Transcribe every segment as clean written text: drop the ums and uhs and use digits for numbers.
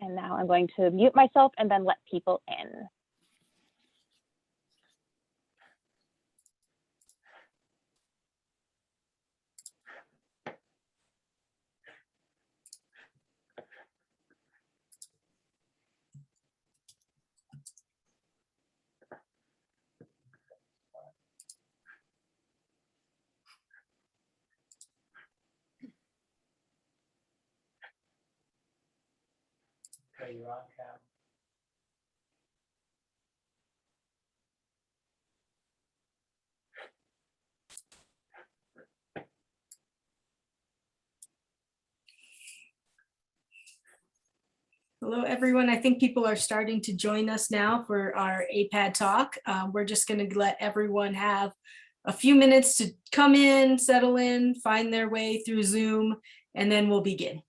And now I'm going to mute myself and then let people in. Okay, you're on cam. Hello, everyone. I think people are starting to join us now for our APAD talk. We're just going to let everyone have a few minutes to come in, settle in, find their way through Zoom, and then we'll begin.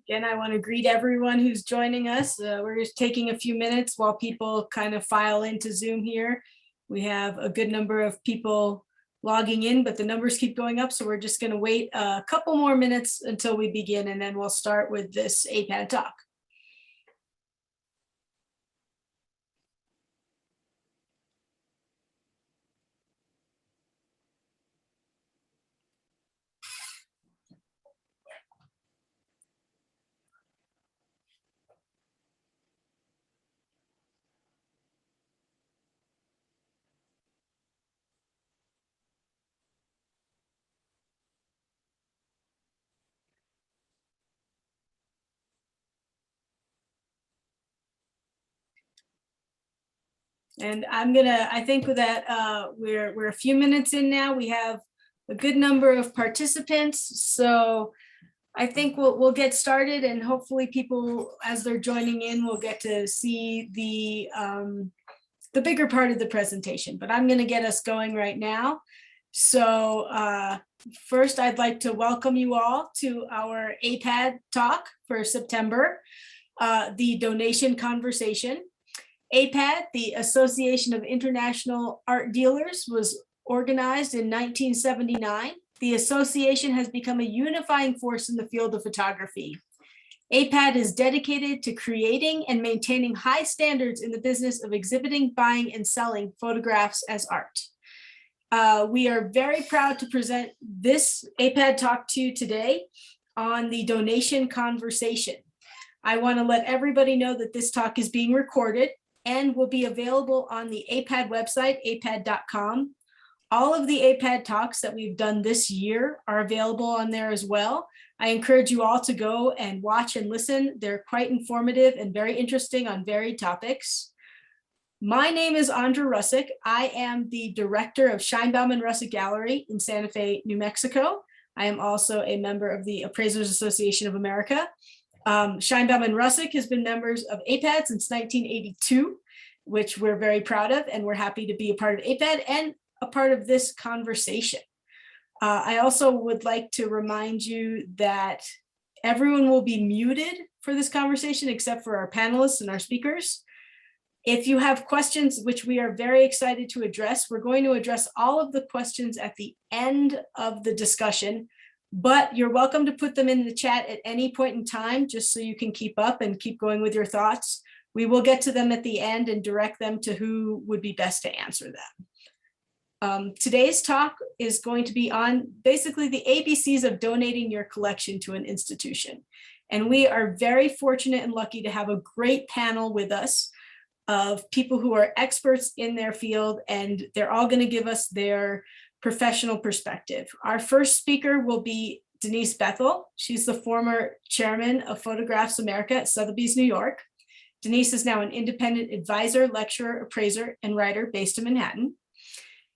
Again, I want to greet everyone who's joining us. We're just taking a few minutes while people kind of file into Zoom here. We have a good number of people logging in, but the numbers keep going up. So we're just going to wait a couple more minutes until we begin, and then we'll start with this APAD talk. And I think that we're a few minutes in now. We have a good number of participants. So I think we'll get started, and hopefully people, as they're joining in, will get to see the bigger part of the presentation, but I'm going to get us going right now. So first, I'd like to welcome you all to our APAD talk for September, the donation conversation. APAD, the Association of International Art Dealers, was organized in 1979. The association has become a unifying force in the field of photography. APAD is dedicated to creating and maintaining high standards in the business of exhibiting, buying, and selling photographs as art. We are very proud to present this APAD talk to you today on the donation conversation. I want to let everybody know that this talk is being recorded and will be available on the APAD website, apad.com. All of the APAD talks that we've done this year are available on there as well. I encourage you all to go and watch and listen. They're quite informative and very interesting on varied topics. My name is Andra Rusik. I am the director of Scheinbaum and Rusik Gallery in Santa Fe, New Mexico. I am also a member of the Appraisers Association of America. Scheinbaum and Rusik has been members of APAD since 1982, which we're very proud of, and we're happy to be a part of APAD and a part of this conversation. I also would like to remind you that everyone will be muted for this conversation except for our panelists and our speakers. If you have questions, which we are very excited to address, we're going to address all of the questions at the end of the discussion, but you're welcome to put them in the chat at any point in time, just so you can keep up and keep going with your thoughts. We will get to them at the end and direct them to who would be best to answer them. Today's talk is going to be on basically the ABCs of donating your collection to an institution. And we are very fortunate and lucky to have a great panel with us of people who are experts in their field, and they're all going to give us their professional perspective. Our first speaker will be Denise Bethel. She's the former chairman of Photographs America at Sotheby's, New York. Denise is now an independent advisor, lecturer, appraiser, and writer based in Manhattan.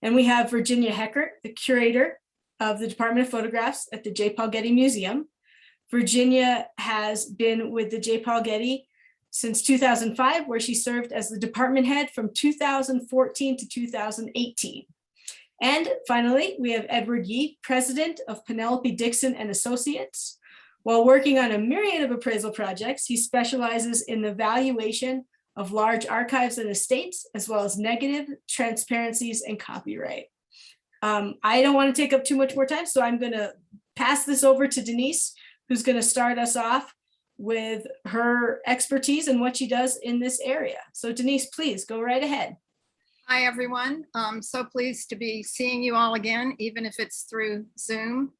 And we have Virginia Heckert, the curator of the Department of Photographs at the J. Paul Getty Museum. Virginia has been with the J. Paul Getty since 2005, where she served as the department head from 2014 to 2018. And finally, we have Edward Yee, president of Penelope Dixon and Associates. While working on a myriad of appraisal projects, he specializes in the valuation of large archives and estates, as well as negative, transparencies, and copyright. I don't want to take up too much more time, so I'm going to pass this over to Denise, who's going to start us off with her expertise and what she does in this area. So Denise, please go right ahead. Hi, everyone. I'm so pleased to be seeing you all again, even if it's through Zoom.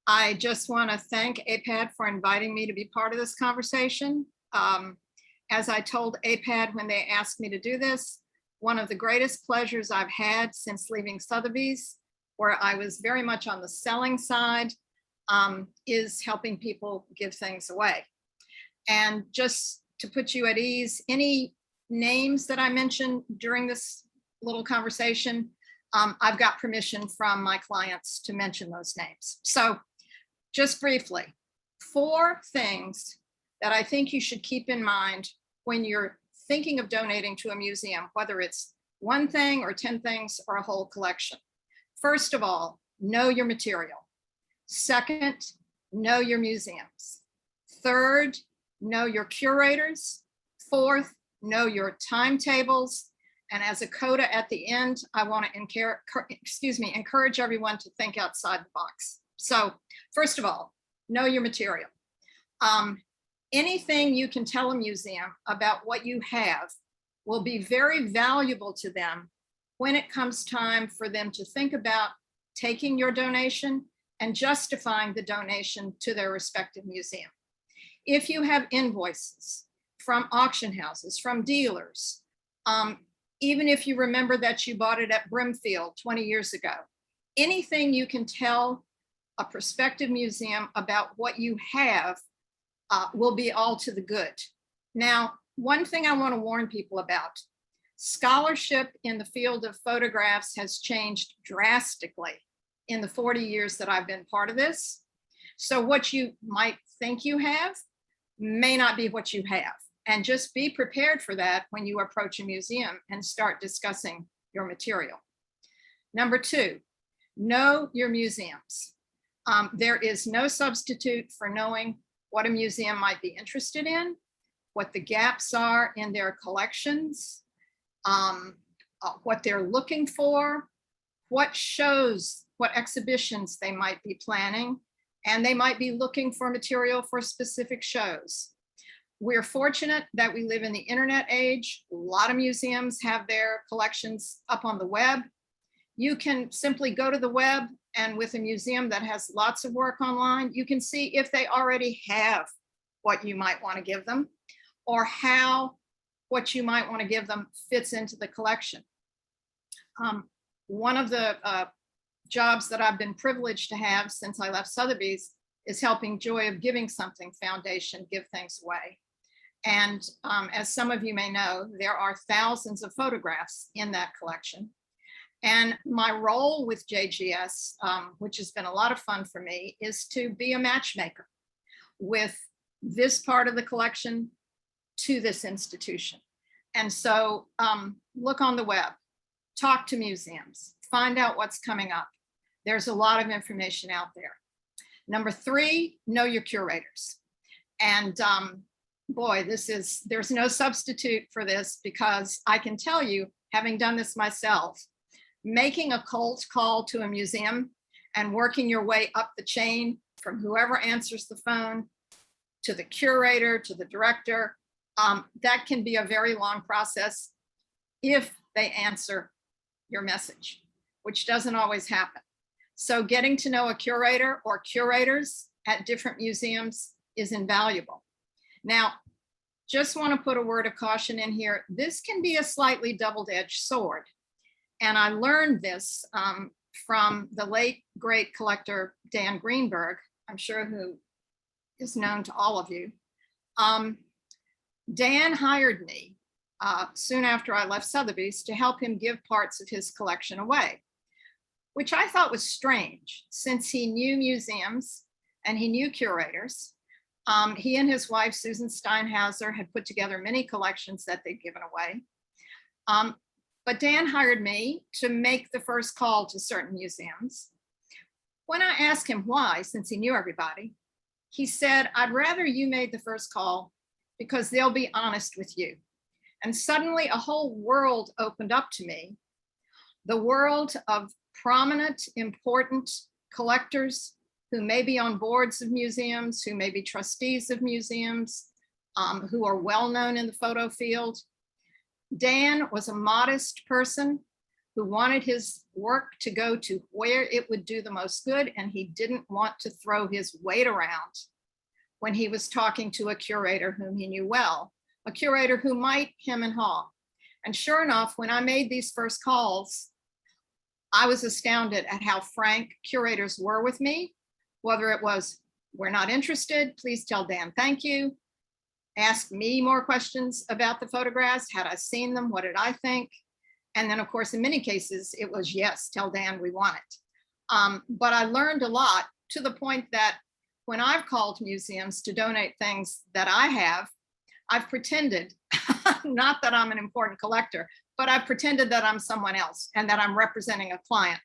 I just want to thank APAD for inviting me to be part of this conversation. As I told APAD when they asked me to do this, one of the greatest pleasures I've had since leaving Sotheby's, where I was very much on the selling side, is helping people give things away. And just to put you at ease, any names that I mentioned during this little conversation, I've got permission from my clients to mention those names. So just briefly, 4 things that I think you should keep in mind when you're thinking of donating to a museum, whether it's 1 thing or 10 things or a whole collection. First of all, know your material. Second, know your museums. Third, know your curators. Fourth, know your timetables. And as a coda at the end, I want to encourage everyone to think outside the box. So first of all, know your material. Anything you can tell a museum about what you have will be very valuable to them when it comes time for them to think about taking your donation and justifying the donation to their respective museum. If you have invoices from auction houses, from dealers, even if you remember that you bought it at Brimfield 20 years ago, anything you can tell a prospective museum about what you have will be all to the good. Now, one thing I want to warn people about, scholarship in the field of photographs has changed drastically in the 40 years that I've been part of this. So what you might think you have may not be what you have. And just be prepared for that when you approach a museum and start discussing your material. Number 2, know your museums. There is no substitute for knowing what a museum might be interested in, what the gaps are in their collections, what they're looking for, what shows, what exhibitions they might be planning, and they might be looking for material for specific shows. We're fortunate that we live in the internet age. A lot of museums have their collections up on the web. You can simply go to the web, and with a museum that has lots of work online, you can see if they already have what you might want to give them, or how what you might want to give them fits into the collection. One of the jobs that I've been privileged to have since I left Sotheby's is helping Joy of Giving Something Foundation give things away. And as some of you may know, there are thousands of photographs in that collection. And my role with JGS, which has been a lot of fun for me, is to be a matchmaker with this part of the collection to this institution. And so look on the web, talk to museums, find out what's coming up. There's a lot of information out there. Number 3, know your curators. And boy, there's no substitute for this, because I can tell you, having done this myself, making a cold call to a museum and working your way up the chain from whoever answers the phone to the curator, to the director, that can be a very long process if they answer your message, which doesn't always happen. So getting to know a curator or curators at different museums is invaluable. Now, just want to put a word of caution in here. This can be a slightly double-edged sword. And I learned this from the late, great collector, Dan Greenberg, I'm sure who is known to all of you. Dan hired me soon after I left Sotheby's to help him give parts of his collection away, which I thought was strange, since he knew museums and he knew curators, He and his wife, Susan Steinhauser, had put together many collections that they'd given away. But Dan hired me to make the first call to certain museums. When I asked him why, since he knew everybody, he said, "I'd rather you made the first call because they'll be honest with you." And suddenly a whole world opened up to me, the world of prominent, important collectors who may be on boards of museums, who may be trustees of museums, who are well-known in the photo field. Dan was a modest person who wanted his work to go to where it would do the most good, and he didn't want to throw his weight around when he was talking to a curator whom he knew well, a curator who might hem and haw. And sure enough, when I made these first calls, I was astounded at how frank curators were with me, whether it was, "We're not interested, please tell Dan thank you," ask me more questions about the photographs, had I seen them, what did I think? And then of course, in many cases, it was, "Yes, tell Dan we want it." But I learned a lot, to the point that when I've called museums to donate things that I have, I've pretended, not that I'm an important collector, but I've pretended that I'm someone else and that I'm representing a client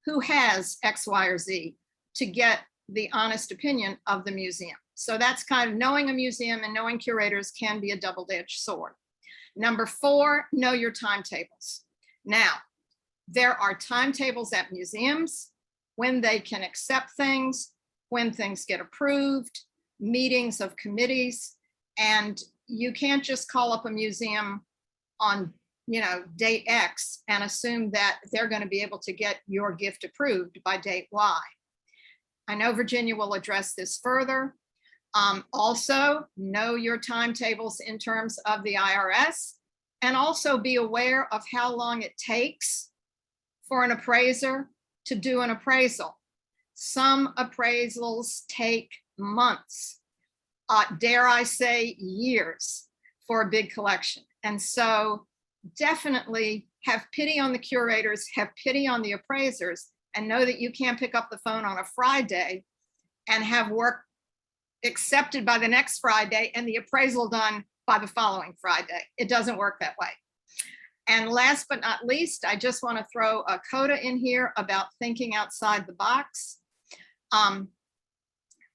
who has X, Y, or Z to get the honest opinion of the museum. So that's kind of knowing a museum and knowing curators can be a double-edged sword. Number 4, know your timetables. Now, there are timetables at museums when they can accept things, when things get approved, meetings of committees, and you can't just call up a museum on date X and assume that they're going to be able to get your gift approved by date Y. I know Virginia will address this further. Also, know your timetables in terms of the IRS, and also be aware of how long it takes for an appraiser to do an appraisal. Some appraisals take months, dare I say years, for a big collection. And so definitely have pity on the curators, have pity on the appraisers, and know that you can't pick up the phone on a Friday and have work accepted by the next Friday and the appraisal done by the following Friday. It doesn't work that way. And last but not least, I just want to throw a coda in here about thinking outside the box.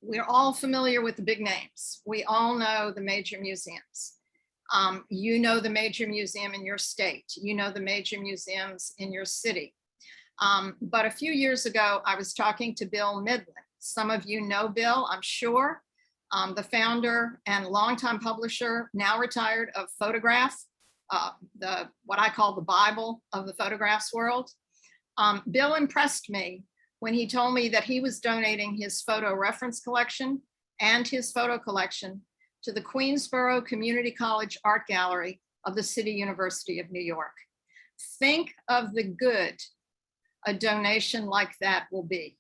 We're all familiar with the big names. We all know the major museums. You know the major museum in your state. You know the major museums in your city. But a few years ago, I was talking to Bill Midland. Some of you know Bill, I'm sure. The founder and longtime publisher, now retired, of Photograph, what I call the Bible of the photographs world. Bill impressed me when he told me that he was donating his photo reference collection and his photo collection to the Queensborough Community College Art Gallery of the City University of New York. Think of the good a donation like that will be.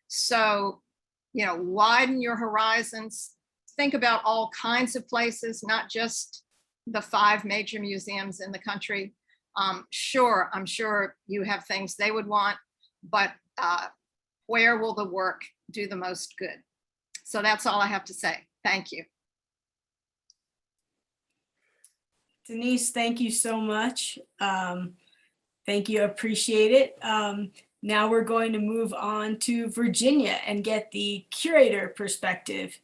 So, widen your horizons. Think about all kinds of places, not just the 5 major museums in the country. I'm sure you have things they would want, but where will the work do the most good? So that's all I have to say. Thank you. Denise, thank you so much. Thank you, appreciate it. Now we're going to move on to Virginia and get the curator perspective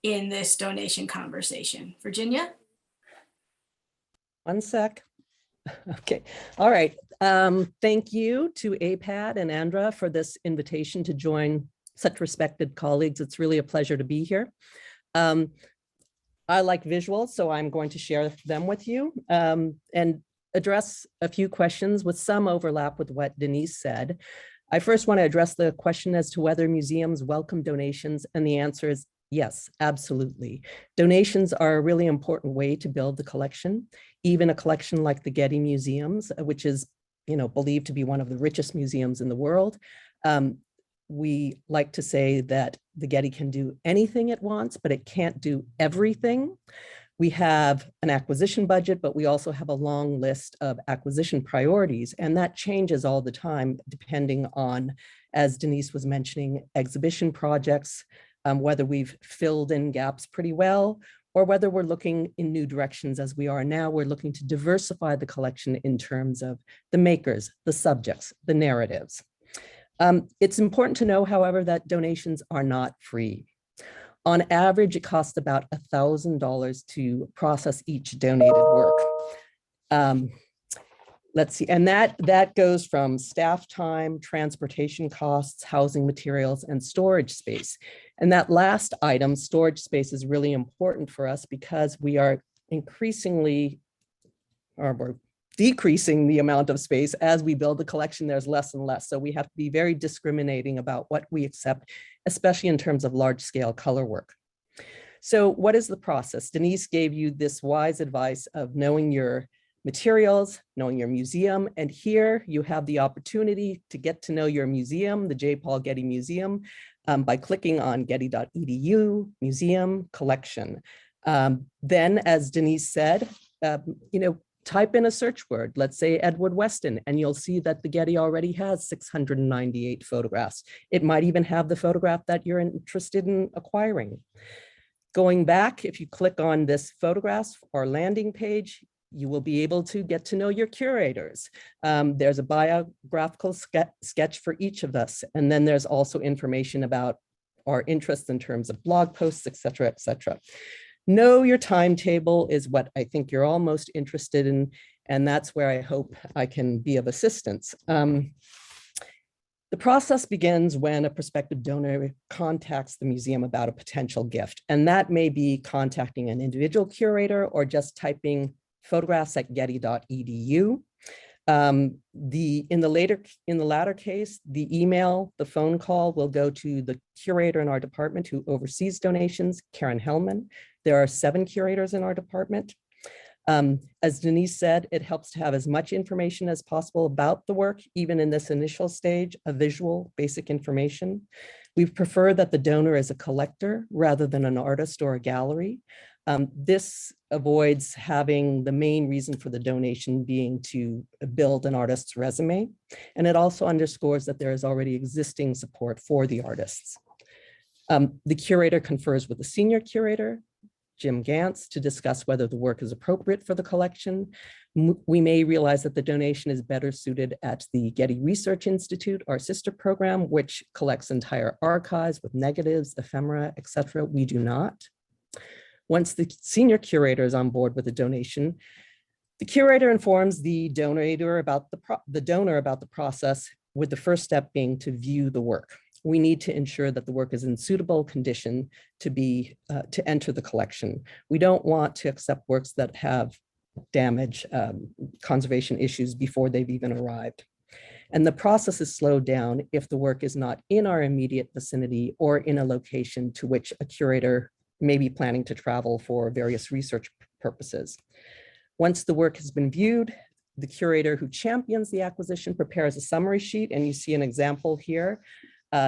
in this donation conversation. Virginia? One sec. Okay. All right. Thank you to APAD and Andra for this invitation to join such respected colleagues. It's really a pleasure to be here. I like visuals, so I'm going to share them with you and address a few questions with some overlap with what Denise said. I first want to address the question as to whether museums welcome donations, and the answer is yes, absolutely. Donations are a really important way to build the collection. Even a collection like the Getty Museums, which is, believed to be one of the richest museums in the world. We like to say that the Getty can do anything it wants, but it can't do everything. We have an acquisition budget, but we also have a long list of acquisition priorities, and that changes all the time depending on, as Denise was mentioning, exhibition projects, whether we've filled in gaps pretty well, or whether we're looking in new directions as we are now. We're looking to diversify the collection in terms of the makers, the subjects, the narratives. It's important to know, however, that donations are not free. On average, it costs about $1,000 to process each donated work. Let's see, and that goes from staff time, transportation costs, housing materials, and storage space. And that last item, storage space, is really important for us because we are increasingly, or we're decreasing the amount of space as we build the collection. There's less and less. So we have to be very discriminating about what we accept, especially in terms of large scale color work. So what is the process? Denise gave you this wise advice of knowing your materials, knowing your museum, and here you have the opportunity to get to know your museum, the J. Paul Getty Museum, by clicking on getty.edu, museum, collection. Then, as Denise said, type in a search word, let's say Edward Weston, and you'll see that the Getty already has 698 photographs. It might even have the photograph that you're interested in acquiring. Going back, if you click on this photographs or landing page, you will be able to get to know your curators. There's a biographical sketch for each of us. And then there's also information about our interests in terms of blog posts, et cetera, et cetera. Know your timetable is what I think you're all most interested in. And that's where I hope I can be of assistance. The process begins when a prospective donor contacts the museum about a potential gift. And that may be contacting an individual curator or just typing photographs at getty.edu. In the latter case, the email, the phone call will go to the curator in our department who oversees donations, Karen Hellman. There are 7 curators in our department. As Denise said, it helps to have as much information as possible about the work, even in this initial stage, a visual, basic information. We prefer that the donor is a collector rather than an artist or a gallery. This avoids having the main reason for the donation being to build an artist's resume. And it also underscores that there is already existing support for the artists. The curator confers with the senior curator, Jim Gantz, to discuss whether the work is appropriate for the collection. We may realize that the donation is better suited at the Getty Research Institute, our sister program, which collects entire archives with negatives, ephemera, et cetera. We do not. Once the senior curator is on board with the donation, the curator informs the donor about the process, with the first step being to view the work. We need to ensure that the work is in suitable condition to enter the collection. We don't want to accept works that have damage, conservation issues before they've even arrived. And the process is slowed down if the work is not in our immediate vicinity or in a location to which a curator may be planning to travel for various research purposes. Once the work has been viewed, the curator who champions the acquisition prepares a summary sheet, and you see an example here.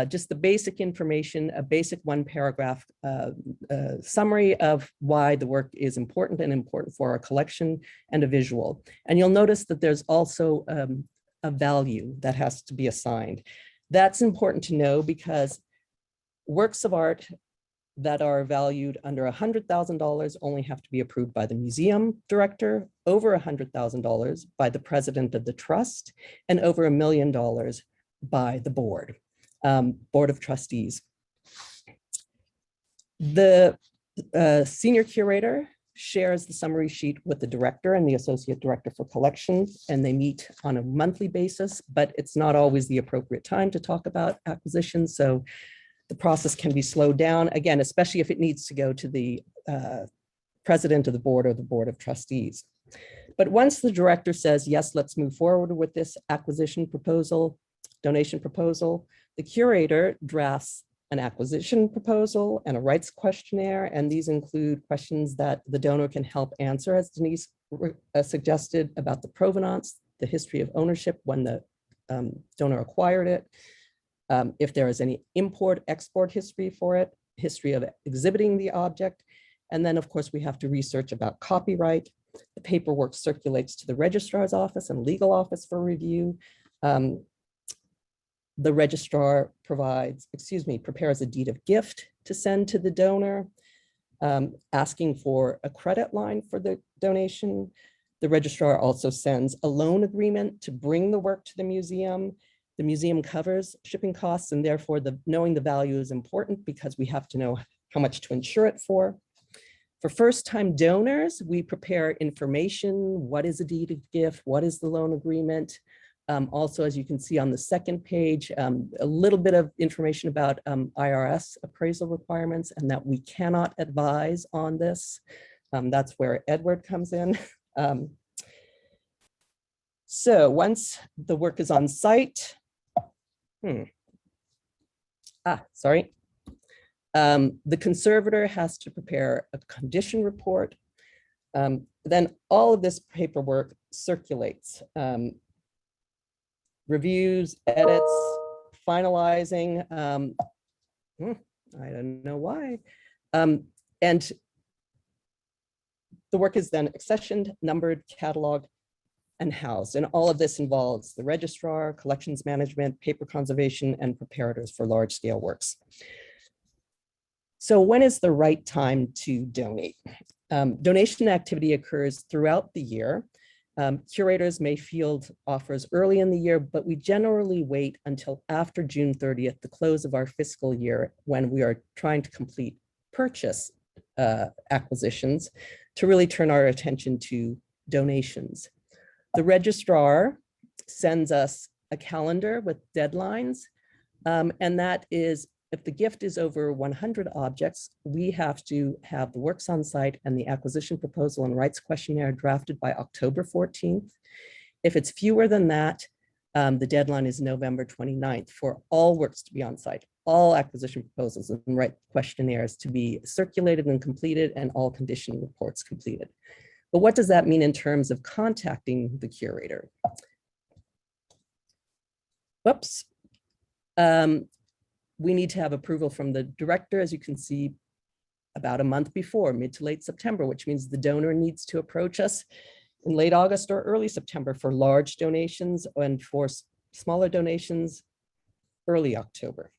Just the basic information, a basic 1-paragraph summary of why the work is important and important for our collection, and a visual. And you'll notice that there's also a value that has to be assigned. That's important to know because works of art that are valued under $100,000 only have to be approved by the museum director, over $100,000 by the president of the trust, and over $1 million by the board of trustees. The senior curator shares the summary sheet with the director and the associate director for collections, and they meet on a monthly basis, but it's not always the appropriate time to talk about acquisitions. So the process can be slowed down, again, especially if it needs to go to the president of the board or the board of trustees. But once the director says, yes, let's move forward with this acquisition proposal, donation proposal, the curator drafts an acquisition proposal and a rights questionnaire, and these include questions that the donor can help answer, as Denise suggested, about the provenance, the history of ownership when the donor acquired it, if there is any import-export history for it, history of exhibiting the object, and then, of course, we have to research about copyright. The paperwork circulates to the registrar's office and legal office for review. The registrar prepares a deed of gift to send to the donor, asking for a credit line for the donation. The registrar also sends a loan agreement to bring the work to the museum. The museum covers shipping costs, and therefore knowing the value is important because we have to know how much to insure it for. For first-time donors, we prepare information. What is a deed of gift? What is the loan agreement? Also, as you can see on the second page, a little bit of information about Irs Appraisal Requirements and that we cannot advise on this. That's where Edward comes in. So once the work is on site, the conservator has to prepare a condition report. Then all of this paperwork circulates. Reviews, edits, finalizing. I don't know why. And the work is then accessioned, numbered, cataloged, and housed. And all of this involves the registrar, collections management, paper conservation, and preparators for large scale works. So when is the right time to donate? Donation activity occurs throughout the year. Curators may field offers early in the year, but we generally wait until after June 30th, the close of our fiscal year, when we are trying to complete purchase acquisitions, to really turn our attention to donations. The registrar sends us a calendar with deadlines, and that is, if the gift is over 100 objects, we have to have the works on site and the acquisition proposal and rights questionnaire drafted by October 14th. If it's fewer than that, the deadline is November 29th for all works to be on site, all acquisition proposals and right questionnaires to be circulated and completed, and all condition reports completed. But what does that mean in terms of contacting the curator? Whoops. We need to have approval from the director, as you can see, about a month before, mid to late September, which means the donor needs to approach us in late August or early September for large donations, and for smaller donations, early October.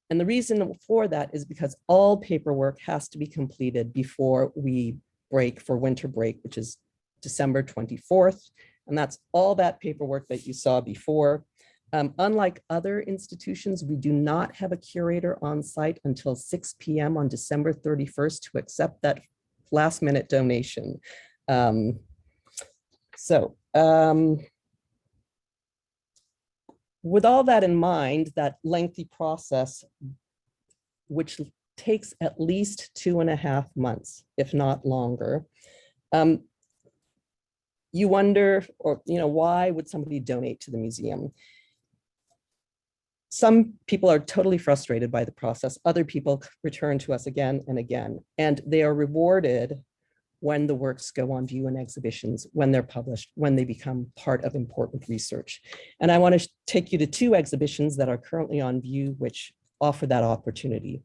And the reason for that is because all paperwork has to be completed before we break for winter break, which is December 24th. And that's all that paperwork that you saw before. Unlike other institutions, we do not have a curator on site until 6 p.m. on December 31st to accept that last minute donation. With all that in mind, that lengthy process, which takes at least 2.5 months, if not longer, you wonder, why would somebody donate to the museum? Some people are totally frustrated by the process. Other people return to us again and again, and they are rewarded when the works go on view in exhibitions, when they're published, when they become part of important research. And I want to take you to 2 exhibitions that are currently on view, which offer that opportunity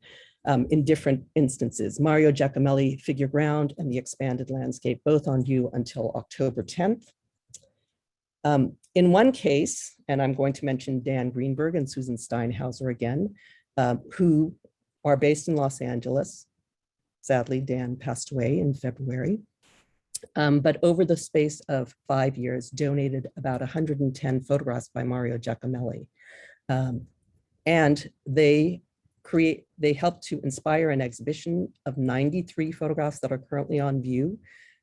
in different instances. Mario Giacomelli, Figure Ground, and The Expanded Landscape, both on view until October 10th. In one case, and I'm going to mention Dan Greenberg and Susan Steinhauser again, who are based in Los Angeles. Sadly, Dan passed away in February, but over the space of 5 years, donated about 110 photographs by Mario Giacomelli. And they helped to inspire an exhibition of 93 photographs that are currently on view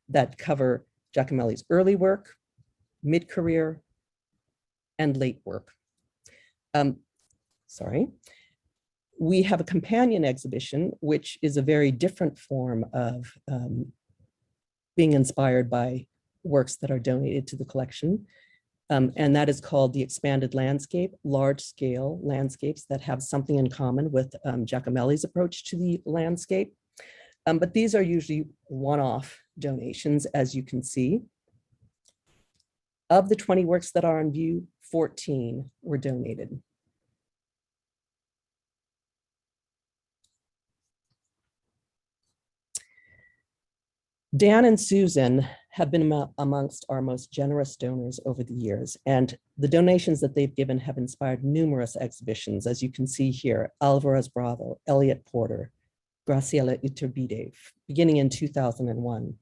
that cover Giacomelli's early work, mid-career, and late work. We have a companion exhibition, which is a very different form of being inspired by works that are donated to the collection. And that is called The Expanded Landscape, large-scale landscapes that have something in common with Giacomelli's approach to the landscape. But these are usually one-off donations, as you can see. Of the 20 works that are on view, 14 were donated. Dan and Susan have been amongst our most generous donors over the years, and the donations that they've given have inspired numerous exhibitions, as you can see here: Alvarez Bravo, Elliot Porter, Graciela Iturbide, beginning in 2001,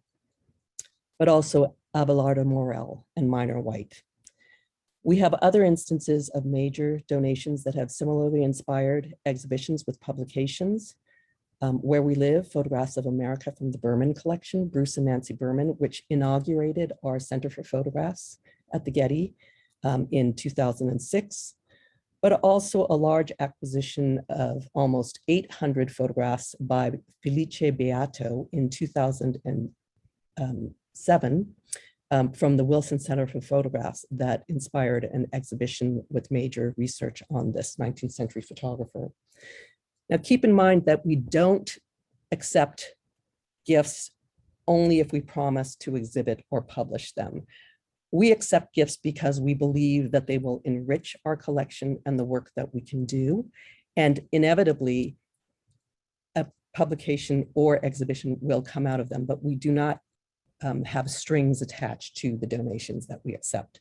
but also Abelardo Morel and Minor White. We have other instances of major donations that have similarly inspired exhibitions with publications. Where We Live, Photographs of America from the Berman Collection, Bruce and Nancy Berman, which inaugurated our Center for Photographs at the Getty in 2006, but also a large acquisition of almost 800 photographs by Felice Beato in 2007 from the Wilson Center for Photographs that inspired an exhibition with major research on this 19th century photographer. Now, keep in mind that we don't accept gifts only if we promise to exhibit or publish them. We accept gifts because we believe that they will enrich our collection and the work that we can do. And inevitably, a publication or exhibition will come out of them, but we do not have strings attached to the donations that we accept.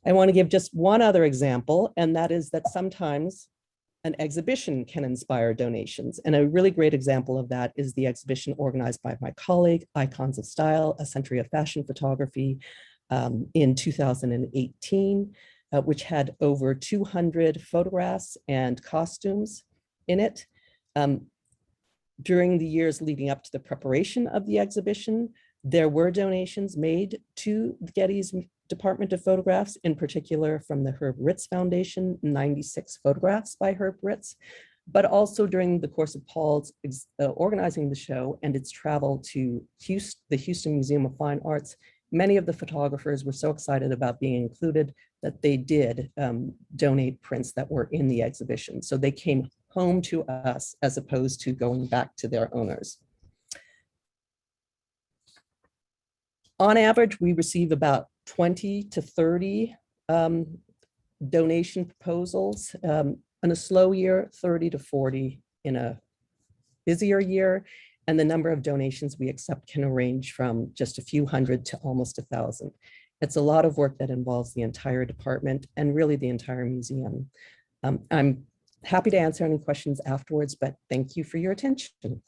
I want to give just one other example, and that is that sometimes an exhibition can inspire donations. And a really great example of that is the exhibition organized by my colleague, Icons of Style, A Century of Fashion Photography, in 2018, which had over 200 photographs and costumes in it. During the years leading up to the preparation of the exhibition, there were donations made to the Getty's Department of Photographs, in particular from the Herb Ritz Foundation, 96 photographs by Herb Ritz, but also during the course of Paul's organizing the show and its travel to the Houston Museum of Fine Arts. Many of the photographers were so excited about being included that they did donate prints that were in the exhibition. So they came home to us as opposed to going back to their owners. On average, we receive about 20 to 30 donation proposals. In a slow year, 30 to 40 in a busier year. And the number of donations we accept can range from just a few hundred to almost 1,000. It's a lot of work that involves the entire department and really the entire museum. I'm happy to answer any questions afterwards, but thank you for your attention.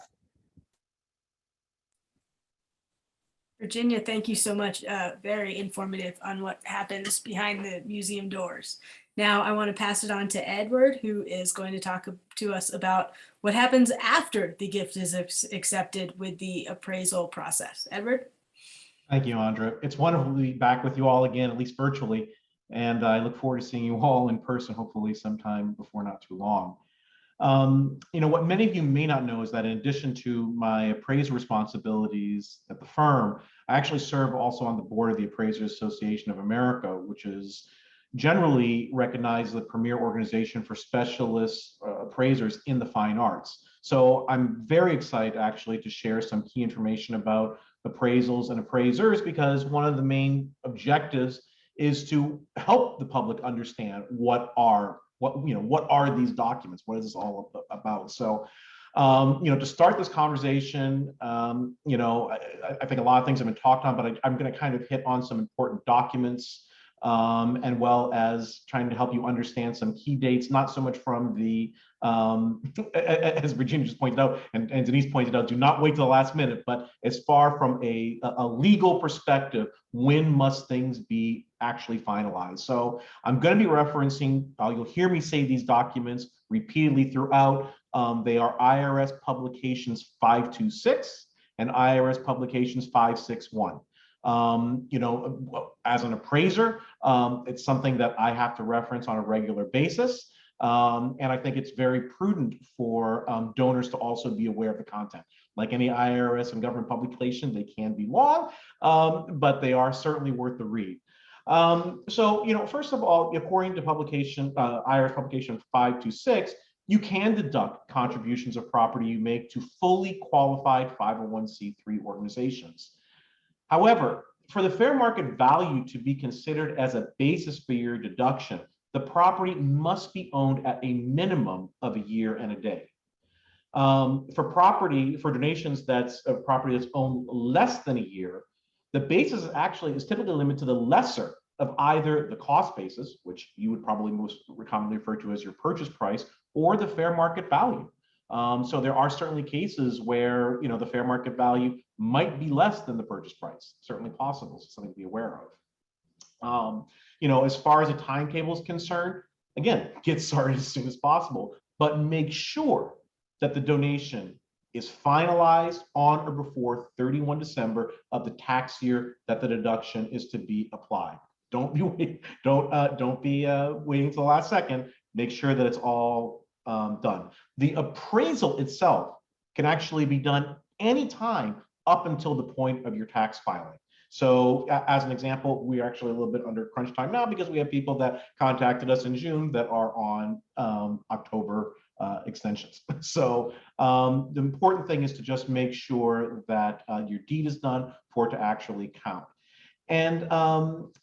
Virginia, thank you so much. Very informative on what happens behind the museum doors. Now I want to pass it on to Edward, who is going to talk to us about what happens after the gift is accepted with the appraisal process. Edward? Thank you, Andra. It's wonderful to be back with you all again, at least virtually. And I look forward to seeing you all in person, hopefully sometime before not too long. What many of you may not know is that in addition to my appraiser responsibilities at the firm, I actually serve also on the board of the Appraisers Association of America, which is generally recognized as the premier organization for specialist appraisers in the fine arts. So I'm very excited actually to share some key information about appraisals and appraisers, because one of the main objectives is to help the public understand what are these documents? What is this all about? So, to start this conversation, I think a lot of things have been talked on, but I'm going to kind of hit on some important documents, and well as trying to help you understand some key dates, not so much from the, as Virginia just pointed out, and Denise pointed out, do not wait till the last minute, but as far from a legal perspective, when must things be actually finalized? So I'm going to be referencing, you'll hear me say these documents repeatedly throughout. They are IRS Publications 526 and IRS Publications 561. As an appraiser, it's something that I have to reference on a regular basis. And I think it's very prudent for donors to also be aware of the content. Like any IRS and government publication, they can be long, but they are certainly worth the read. First of all, according to publication, IRS Publication 526, you can deduct contributions of property you make to fully qualified 501c3 organizations. However, for the fair market value to be considered as a basis for your deduction, the property must be owned at a minimum of a year and a day. For donations that's a property that's owned less than a year, the basis is typically limited to the lesser of either the cost basis, which you would probably most commonly refer to as your purchase price, or the fair market value. So there are certainly cases where the fair market value might be less than the purchase price. Certainly possible, so something to be aware of. As far as a timetable is concerned, again, get started as soon as possible, but make sure that the donation is finalized on or before 31 December of the tax year that the deduction is to be applied. Don't be waiting till the last second. Make sure that it's all done. The appraisal itself can actually be done anytime up until the point of your tax filing. So as an example, we are actually a little bit under crunch time now because we have people that contacted us in June that are on October extensions. So the important thing is to just make sure that your deed is done for it to actually count. And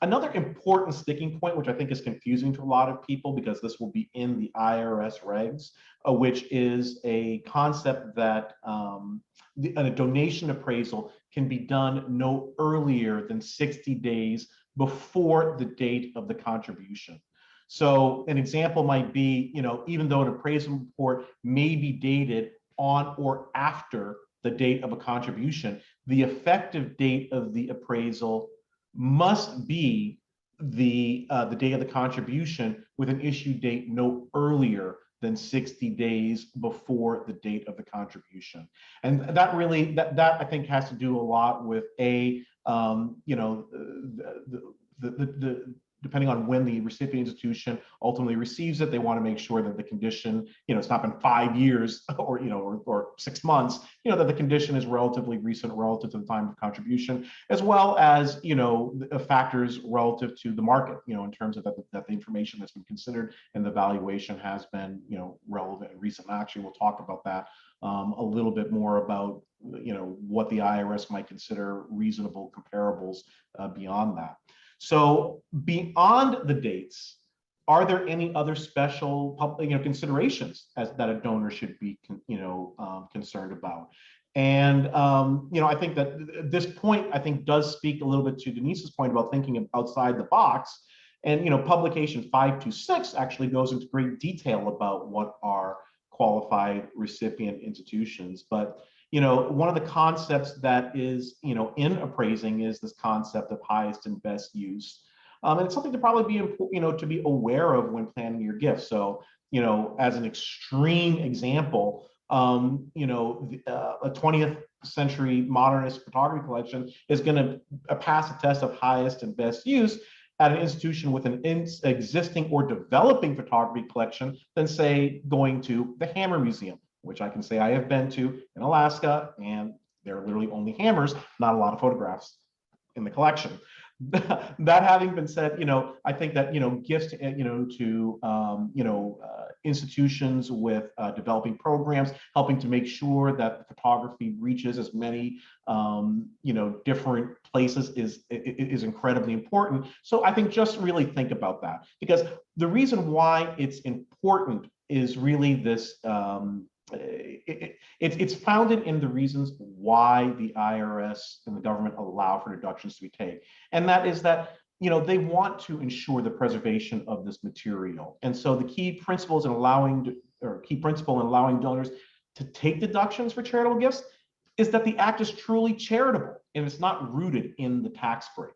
another important sticking point, which I think is confusing to a lot of people because this will be in the IRS regs, which is a concept that a donation appraisal can be done no earlier than 60 days before the date of the contribution. So an example might be, even though an appraisal report may be dated on or after the date of a contribution, the effective date of the appraisal must be the date of the contribution with an issue date no earlier than 60 days before the date of the contribution. And that really, that I think has to do a lot with depending on when the recipient institution ultimately receives it, they want to make sure that the condition, it's not been 5 years or 6 months, that the condition is relatively recent relative to the time of contribution, as well as, factors relative to the market, in terms of that the information that's been considered and the valuation has been, relevant and recent. Actually, we'll talk about that a little bit more about, what the IRS might consider reasonable comparables beyond that. So beyond the dates, are there any other special public, considerations that a donor should be, concerned about? And I think that this point, I think, does speak a little bit to Denise's point about thinking outside the box. And publication 526 actually goes into great detail about what are qualified recipient institutions. But one of the concepts that is, in appraising is this concept of highest and best use. And it's something to probably be important, to be aware of when planning your gift. So, as an extreme example, a 20th century modernist photography collection is going to pass a test of highest and best use at an institution with an existing or developing photography collection than, say, going to the Hammer Museum, which I can say I have been to in Alaska, and there are literally only hammers, not a lot of photographs in the collection. That having been said, I think that, gifts to institutions with developing programs, helping to make sure that the photography reaches as many, different places is incredibly important. So I think just really think about that, because the reason why it's important is really this, it's founded in the reasons why the IRS and the government allow for deductions to be taken. And that is that, they want to ensure the preservation of this material. And so the key principle in allowing donors to take deductions for charitable gifts is that the act is truly charitable and it's not rooted in the tax break.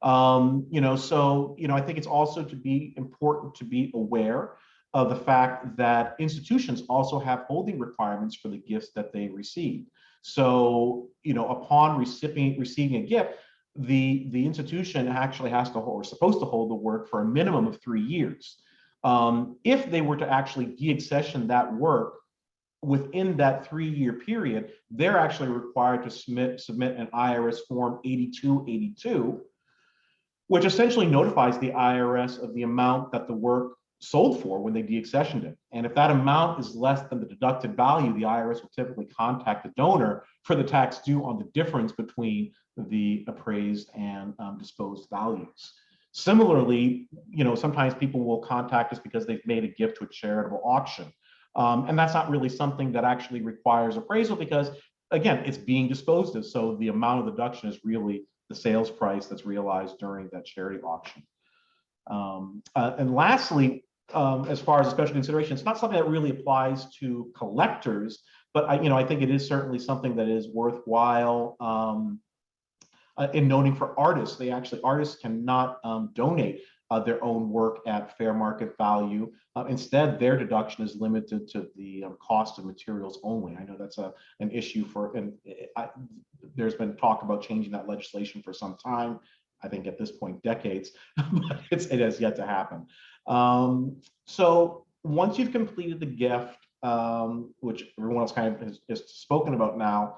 I think it's also important to be aware of the fact that institutions also have holding requirements for the gifts that they receive. So, upon receiving a gift, the institution actually has to hold, or supposed to hold, the work for a minimum of 3 years. If they were to actually deaccession that work within that 3-year period, they're actually required to submit an IRS form 8282, which essentially notifies the IRS of the amount that the work sold for when they deaccessioned it. And if that amount is less than the deducted value, the IRS will typically contact the donor for the tax due on the difference between the appraised and disposed values. Similarly, sometimes people will contact us because they've made a gift to a charitable auction. And that's not really something that actually requires appraisal because, again, it's being disposed of. So the amount of deduction is really the sales price that's realized during that charity auction. And lastly, as far as a special consideration, it's not something that really applies to collectors, but I think it is certainly something that is worthwhile in noting for artists. Artists cannot donate their own work at fair market value. Instead, their deduction is limited to the cost of materials only. I know that's an issue there's been talk about changing that legislation for some time. I think at this point, decades, but it has yet to happen. So once you've completed the gift, which everyone else kind of has spoken about now,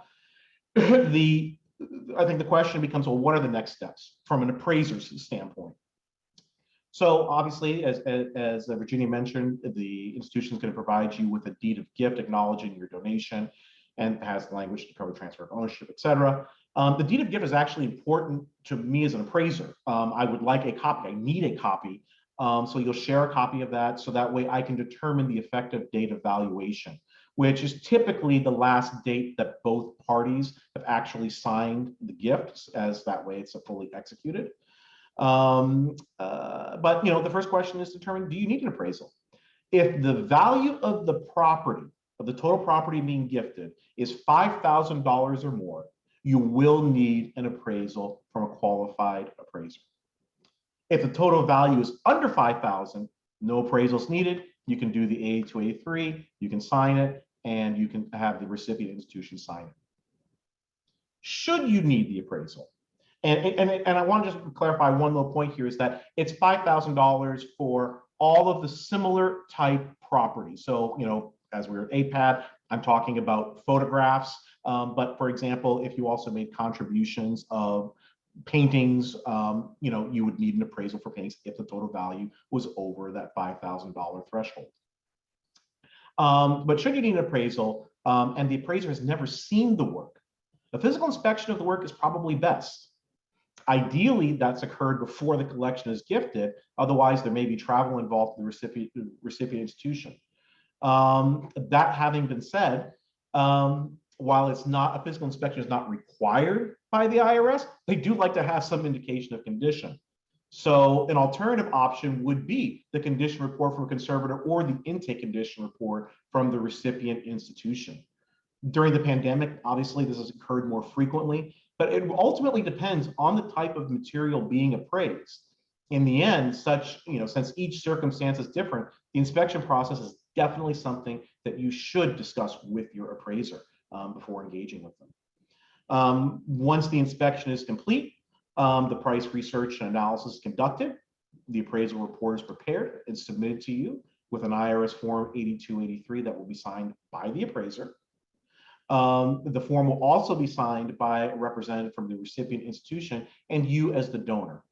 I think the question becomes, well, what are the next steps from an appraiser's standpoint? So obviously, as Virginia mentioned, the institution is going to provide you with a deed of gift acknowledging your donation, and has language to cover transfer of ownership, et cetera. The deed of gift is actually important to me as an appraiser. I would like a copy. I need a copy. So you'll share a copy of that, so that way I can determine the effective date of valuation, which is typically the last date that both parties have actually signed the gifts, as that way it's fully executed. But the first question is determine, do you need an appraisal? If the value of the property, of the total property being gifted, is $5,000 or more, you will need an appraisal from a qualified appraiser. If the total value is under $5,000, no appraisals needed. You can do the A2, A3, you can sign it, and you can have the recipient institution sign it. Should you need the appraisal? And I want to just clarify one little point here, is that it's $5,000 for all of the similar type properties. So, as we're at APAT, I'm talking about photographs. But for example, if you also made contributions of paintings, you would need an appraisal for paintings if the total value was over that $5,000 threshold. But should you need an appraisal, and the appraiser has never seen the work, a physical inspection of the work is probably best. Ideally, that's occurred before the collection is gifted. Otherwise, there may be travel involved in the recipient institution. That having been said, while it's not, a physical inspection is not required by the IRS, they do like to have some indication of condition. So an alternative option would be the condition report from a conservator or the intake condition report from the recipient institution. During the pandemic, obviously, this has occurred more frequently, but it ultimately depends on the type of material being appraised. In the end, since each circumstance is different, the inspection process is definitely something that you should discuss with your appraiser before engaging with them. Once the inspection is complete, the price research and analysis is conducted, the appraisal report is prepared and submitted to you with an IRS form 8283 that will be signed by the appraiser. The form will also be signed by a representative from the recipient institution and you as the donor.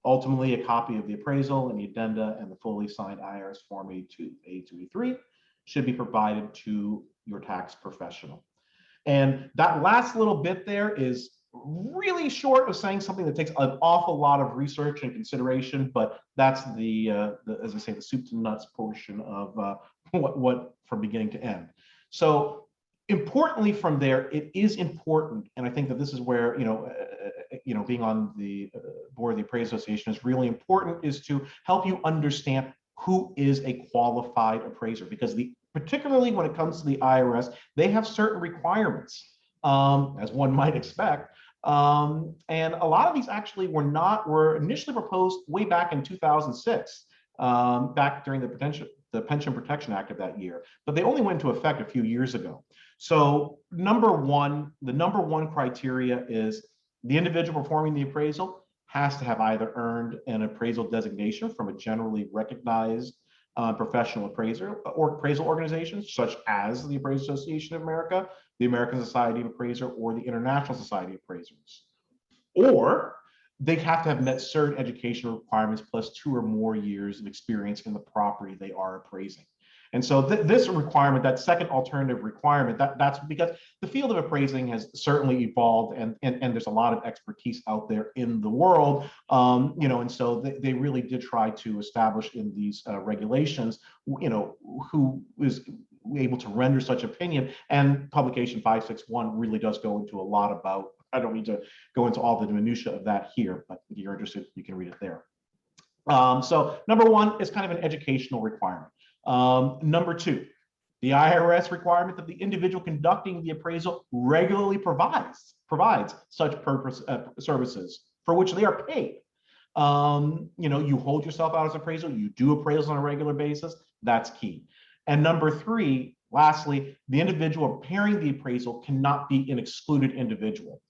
Ultimately, a copy of the appraisal and the addenda and the fully signed IRS form 8283 should be provided to your tax professional. And that last little bit there is really short of saying something that takes an awful lot of research and consideration, but that's as I say, the soup to nuts portion of what from beginning to end. So importantly from there, it is important, and I think that this is where, being on the board of the Appraisal Association is really important, is to help you understand who is a qualified appraiser, because particularly when it comes to the IRS, they have certain requirements, as one might expect. And a lot of these actually were initially proposed way back in 2006, back during the Pension Protection Act of that year, but they only went into effect a few years ago. So the number one criteria is the individual performing the appraisal has to have either earned an appraisal designation from a generally recognized professional appraiser or appraisal organizations, such as the Appraisal Association of America, the American Society of Appraisers, or the International Society of Appraisers. Or they have to have met certain educational requirements plus 2 or more years of experience in the property they are appraising. And so this requirement, that second alternative requirement, that's because the field of appraising has certainly evolved, and there's a lot of expertise out there in the world, and so they really did try to establish in these regulations, who is able to render such opinion. And publication 561 really does go into a lot about I don't need to go into all the minutia of that here, but if you're interested, you can read it there. So number one is kind of an educational requirement. Number two, the IRS requirement that the individual conducting the appraisal regularly provides such services for which they are paid. You hold yourself out as appraisal, you do appraisals on a regular basis, that's key. And number three, lastly, the individual preparing the appraisal cannot be an excluded individual.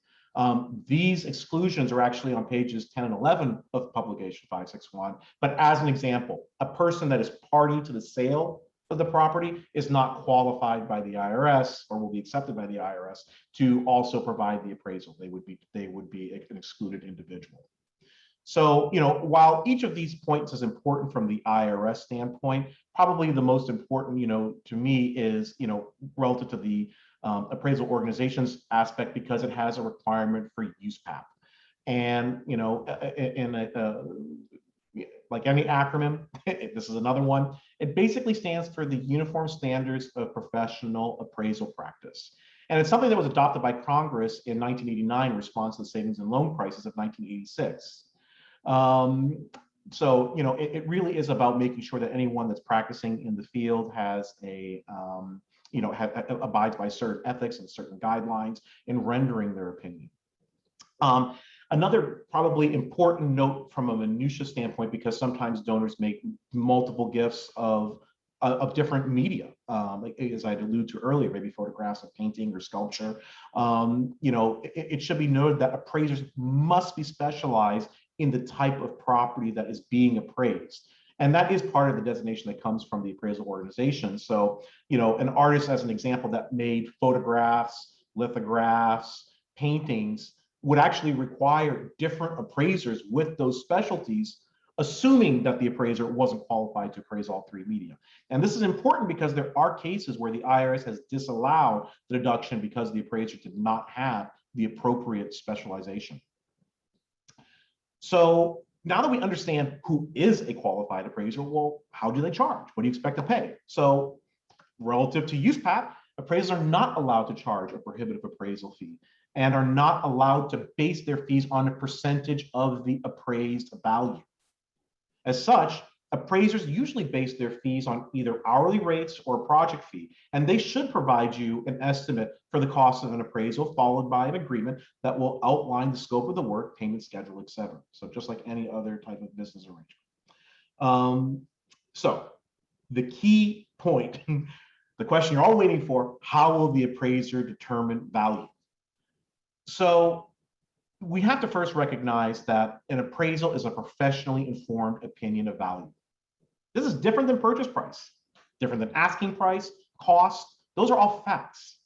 These exclusions are actually on pages 10 and 11 of publication 561. But as an example, a person that is party to the sale of the property is not qualified by the IRS or will be accepted by the IRS to also provide the appraisal. They would be an excluded individual. So, while each of these points is important from the IRS standpoint, probably the most important, to me is, relative to the appraisal organizations aspect, because it has a requirement for USPAP. And, like any acronym, this is another one. It basically stands for the Uniform Standards of Professional Appraisal Practice. And it's something that was adopted by Congress in 1989 in response to the savings and loan crisis of 1986. So, it really is about making sure that anyone that's practicing in the field has abides by certain ethics and certain guidelines in rendering their opinion. Another probably important note from a minutia standpoint, because sometimes donors make multiple gifts of different media, like as I alluded to earlier, maybe photographs of painting or sculpture. It should be noted that appraisers must be specialized in the type of property that is being appraised. And that is part of the designation that comes from the appraisal organization. So, an artist, as an example, that made photographs, lithographs, paintings would actually require different appraisers with those specialties, assuming that the appraiser wasn't qualified to appraise all three media. And this is important because there are cases where the IRS has disallowed the deduction because the appraiser did not have the appropriate specialization. So now that we understand who is a qualified appraiser, well, how do they charge? What do you expect to pay? So relative to USPAP, appraisers are not allowed to charge a prohibitive appraisal fee and are not allowed to base their fees on a percentage of the appraised value. As such, appraisers usually base their fees on either hourly rates or a project fee, and they should provide you an estimate for the cost of an appraisal, followed by an agreement that will outline the scope of the work, payment schedule, etc. So just like any other type of business arrangement. So the key point, the question you're all waiting for, how will the appraiser determine value? So we have to first recognize that an appraisal is a professionally informed opinion of value. This is different than purchase price, different than asking price, cost. Those are all facts.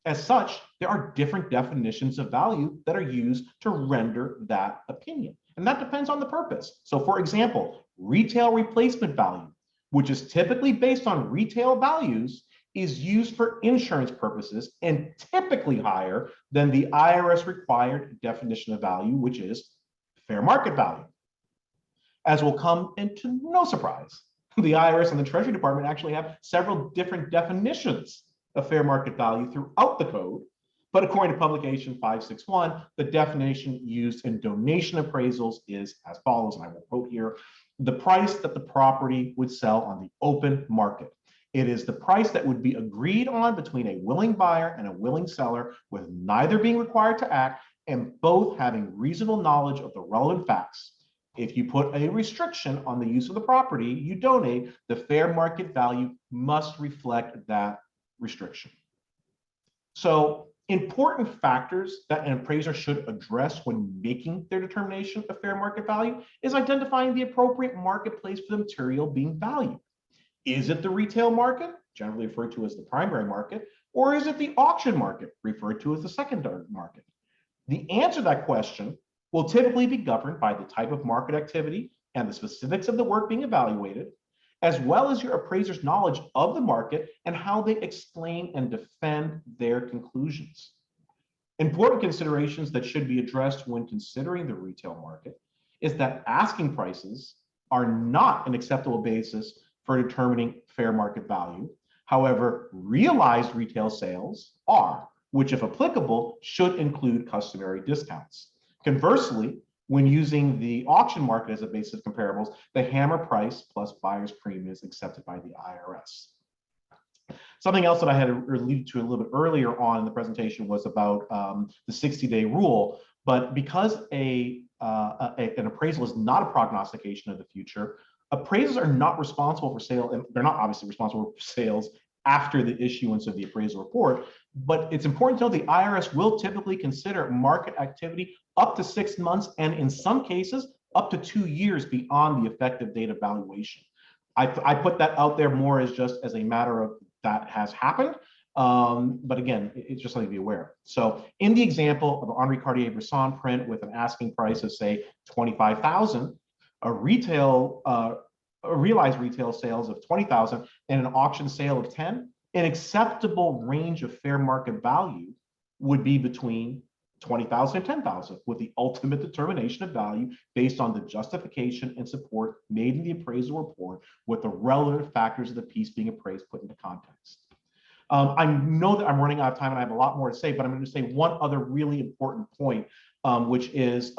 As such, there are different definitions of value that are used to render that opinion. And that depends on the purpose. So for example, retail replacement value, which is typically based on retail values, is used for insurance purposes and typically higher than the IRS required definition of value, which is fair market value. As will come into no surprise, the IRS and the Treasury Department actually have several different definitions of fair market value throughout the code. But according to publication 561, the definition used in donation appraisals is as follows, and I will quote here: the price that the property would sell on the open market. It is the price that would be agreed on between a willing buyer and a willing seller, with neither being required to act and both having reasonable knowledge of the relevant facts. If you put a restriction on the use of the property you donate, the fair market value must reflect that restriction. So important factors that an appraiser should address when making their determination of fair market value is identifying the appropriate marketplace for the material being valued. Is it the retail market, generally referred to as the primary market, or is it the auction market, referred to as the secondary market? The answer to that question will typically be governed by the type of market activity and the specifics of the work being evaluated, as well as your appraiser's knowledge of the market and how they explain and defend their conclusions. Important considerations that should be addressed when considering the retail market is that asking prices are not an acceptable basis for determining fair market value. However, realized retail sales are, which if applicable should include customary discounts. Conversely, when using the auction market as a basis of comparables, the hammer price plus buyer's premium is accepted by the IRS. Something else that I had alluded to a little bit earlier on in the presentation was about the 60-day rule. But because an appraisal is not a prognostication of the future, appraisals are not responsible for sale, and they're not obviously responsible for sales after the issuance of the appraisal report. But it's important to know the IRS will typically consider market activity up to 6 months, and in some cases, up to 2 years beyond the effective date of valuation. I put that out there more as just as a matter of that has happened. But again, it's just something to be aware of. So in the example of Henri Cartier-Bresson print with an asking price of say $25,000, a realized retail sales of $20,000 and an auction sale of 10, an acceptable range of fair market value would be between $20,000 and $10,000, with the ultimate determination of value based on the justification and support made in the appraisal report, with the relevant factors of the piece being appraised put into context. I know that I'm running out of time and I have a lot more to say, but I'm going to say one other really important point, which is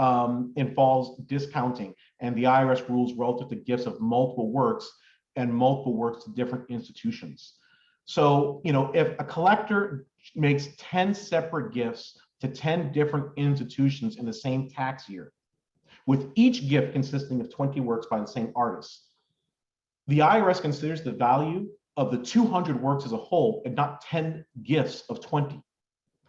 involves discounting and the IRS rules relative to gifts of multiple works and multiple works to different institutions. So, if a collector makes 10 separate gifts to 10 different institutions in the same tax year, with each gift consisting of 20 works by the same artist, the IRS considers the value of the 200 works as a whole and not 10 gifts of 20.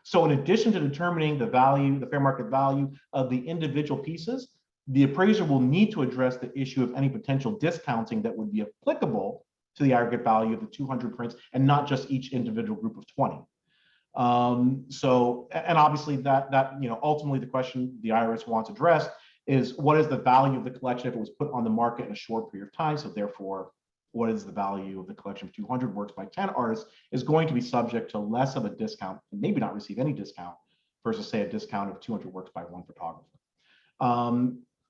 So in addition to determining the value, the fair market value of the individual pieces, the appraiser will need to address the issue of any potential discounting that would be applicable to the aggregate value of the 200 prints and not just each individual group of 20. And obviously that ultimately the question the IRS wants addressed is, what is the value of the collection if it was put on the market in a short period of time? So therefore, what is the value of the collection of 200 works by 10 artists is going to be subject to less of a discount, and maybe not receive any discount, versus say a discount of 200 works by one photographer.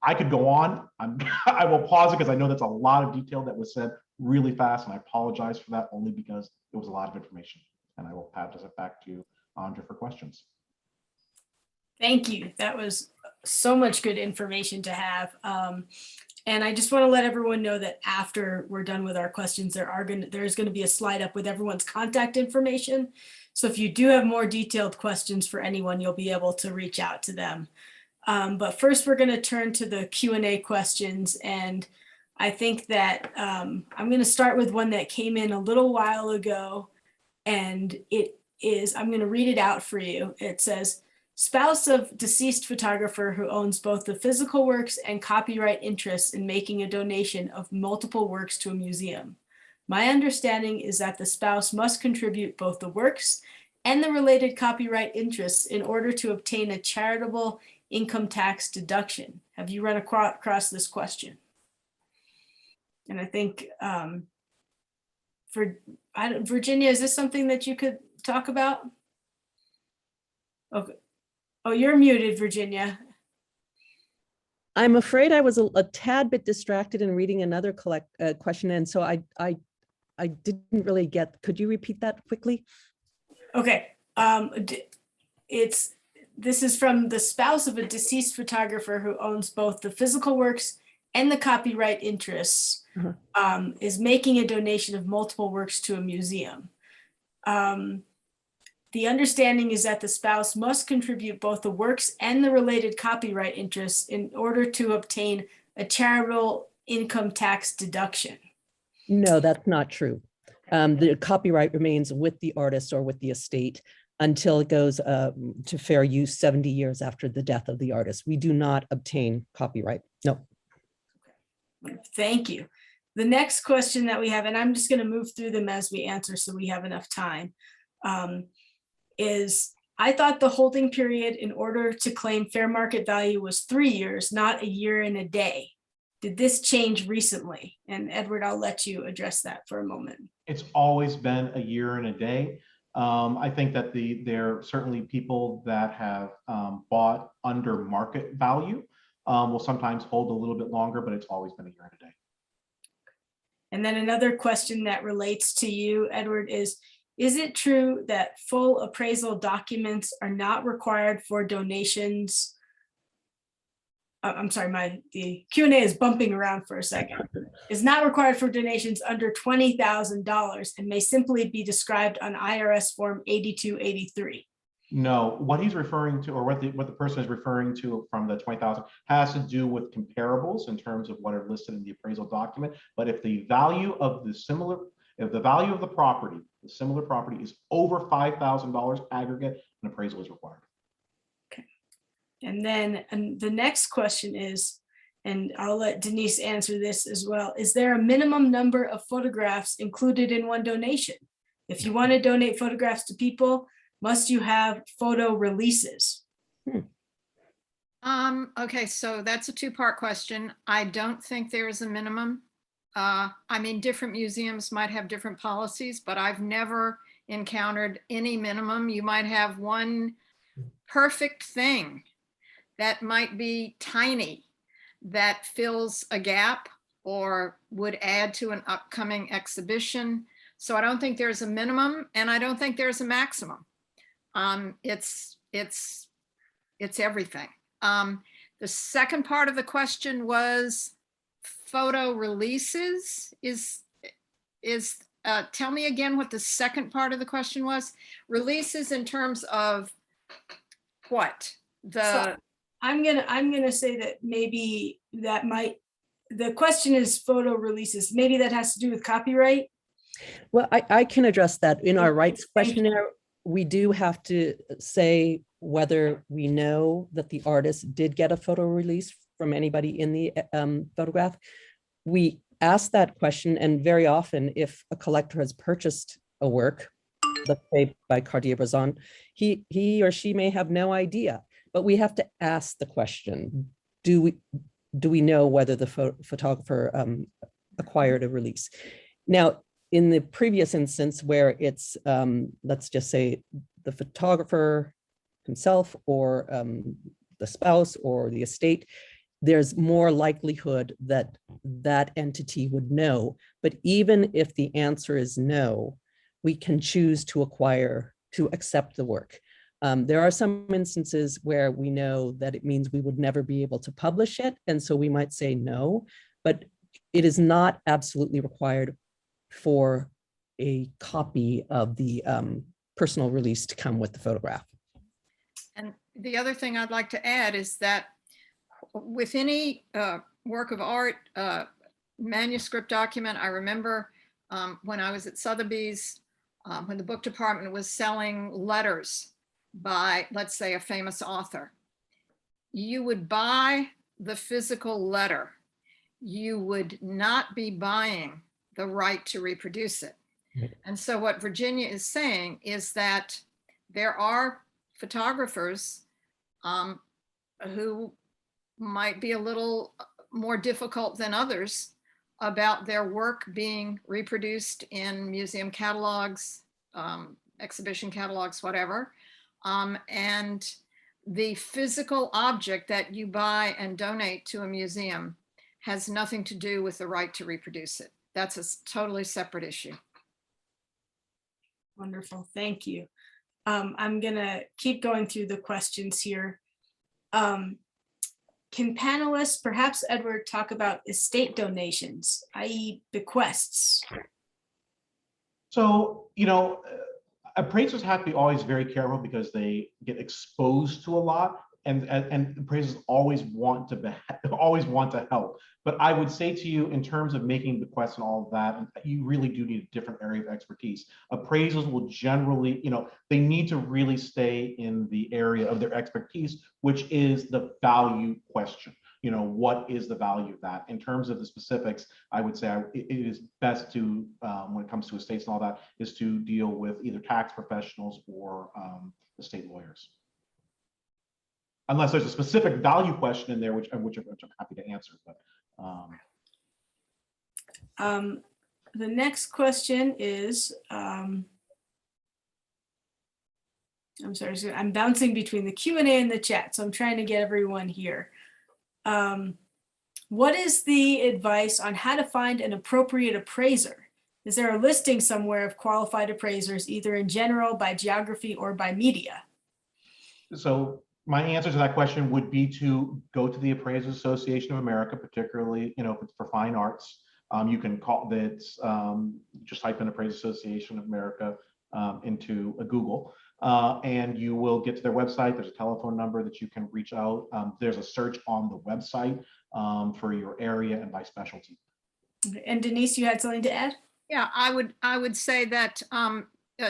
I could go on. I will pause it because I know that's a lot of detail that was said really fast, and I apologize for that, only because it was a lot of information. And I will pass it back to Andra for questions. Thank you. That was so much good information to have. And I just want to let everyone know that after we're done with our questions, there's going to be a slide up with everyone's contact information. So if you do have more detailed questions for anyone, you'll be able to reach out to them. But first, we're going to turn to the Q&A questions. And I think that I'm going to start with one that came in a little while ago. And it is, I'm going to read it out for you. It says, spouse of deceased photographer who owns both the physical works and copyright interests in making a donation of multiple works to a museum. My understanding is that the spouse must contribute both the works and the related copyright interests in order to obtain a charitable income tax deduction. Have you run across this question? And I think Virginia, is this something that you could talk about? Okay. Oh, you're muted, Virginia. I'm afraid I was a tad bit distracted in reading another question, and so I didn't really get. Could you repeat that quickly? Okay. This is from the spouse of a deceased photographer who owns both the physical works and the copyright interests, is making a donation of multiple works to a museum. The understanding is that the spouse must contribute both the works and the related copyright interests in order to obtain a charitable income tax deduction. No, that's not true. The copyright remains with the artist or with the estate until it goes to fair use 70 years after the death of the artist. We do not obtain copyright. No. Okay. Thank you. The next question that we have, and I'm just going to move through them as we answer so we have enough time, is I thought the holding period in order to claim fair market value was 3 years, not a year and a day. Did this change recently? And Edward, I'll let you address that for a moment. It's always been a year and a day. I think that there are certainly people that have bought under market value will sometimes hold a little bit longer, but it's always been a year and a day. And then another question that relates to you, Edward, is is it true that full appraisal documents are not required for donations? I'm sorry, the Q&A is bumping around for a second. Is not required for donations under $20,000 and may simply be described on IRS Form 8283. No, what he's referring to, or what the person is referring to from the 20,000 has to do with comparables in terms of what are listed in the appraisal document. But if the value of the property, the similar property is over $5,000 aggregate, an appraisal is required. And then the next question is, and I'll let Denise answer this as well, is there a minimum number of photographs included in one donation? If you want to donate photographs to people, must you have photo releases? Okay, so that's a two-part question. I don't think there is a minimum. I mean, different museums might have different policies, but I've never encountered any minimum. You might have one perfect thing that might be tiny, that fills a gap or would add to an upcoming exhibition. So I don't think there's a minimum, and I don't think there's a maximum. It's everything. The second part of the question was photo releases. Tell me again what the second part of the question was. Releases in terms of what? I'm gonna say that maybe the question is photo releases. Maybe that has to do with copyright. Well, I can address that. In our rights questionnaire, we do have to say whether we know that the artist did get a photo release from anybody in the photograph. We ask that question, and very often if a collector has purchased a work, let's say by Cartier-Bresson, he or she may have no idea, but we have to ask the question, do we know whether the photographer acquired a release? Now, in the previous instance where it's, let's just say the photographer himself or the spouse or the estate, there's more likelihood that that entity would know. But even if the answer is no, we can choose to accept the work. There are some instances where we know that it means we would never be able to publish it. And so we might say no, but it is not absolutely required for a copy of the personal release to come with the photograph. And the other thing I'd like to add is that with any work of art, manuscript document, I remember when I was at Sotheby's, when the book department was selling letters by, let's say, a famous author, you would buy the physical letter. You would not be buying the right to reproduce it. And so what Virginia is saying is that there are photographers who might be a little more difficult than others about their work being reproduced in museum catalogs, exhibition catalogs, whatever. And the physical object that you buy and donate to a museum has nothing to do with the right to reproduce it. That's a totally separate issue. Wonderful, thank you. I'm gonna keep going through the questions here. Can panelists, perhaps Edward, talk about estate donations, i.e. bequests? So, appraisers have to be always very careful because they get exposed to a lot, and appraisers always want to help. But I would say to you, in terms of making bequests and all of that, you really do need a different area of expertise. Appraisers will generally, they need to really stay in the area of their expertise, which is the value question. What is the value of that? In terms of the specifics, I would say it is best to, when it comes to estates and all that, is to deal with either tax professionals or estate lawyers. Unless there's a specific value question in there, which I'm happy to answer. But the next question is, I'm sorry, I'm bouncing between the Q&A and the chat, so I'm trying to get everyone here. What is the advice on how to find an appropriate appraiser? Is there a listing somewhere of qualified appraisers, either in general, by geography, or by media? So my answer to that question would be to go to the Appraisers Association of America, particularly, if it's for fine arts. You can call that, just type in Appraisers Association of America into a Google, and you will get to their website. There's a telephone number that you can reach out. There's a search on the website for your area and by specialty. And Denise, you had something to add? Yeah, I would say that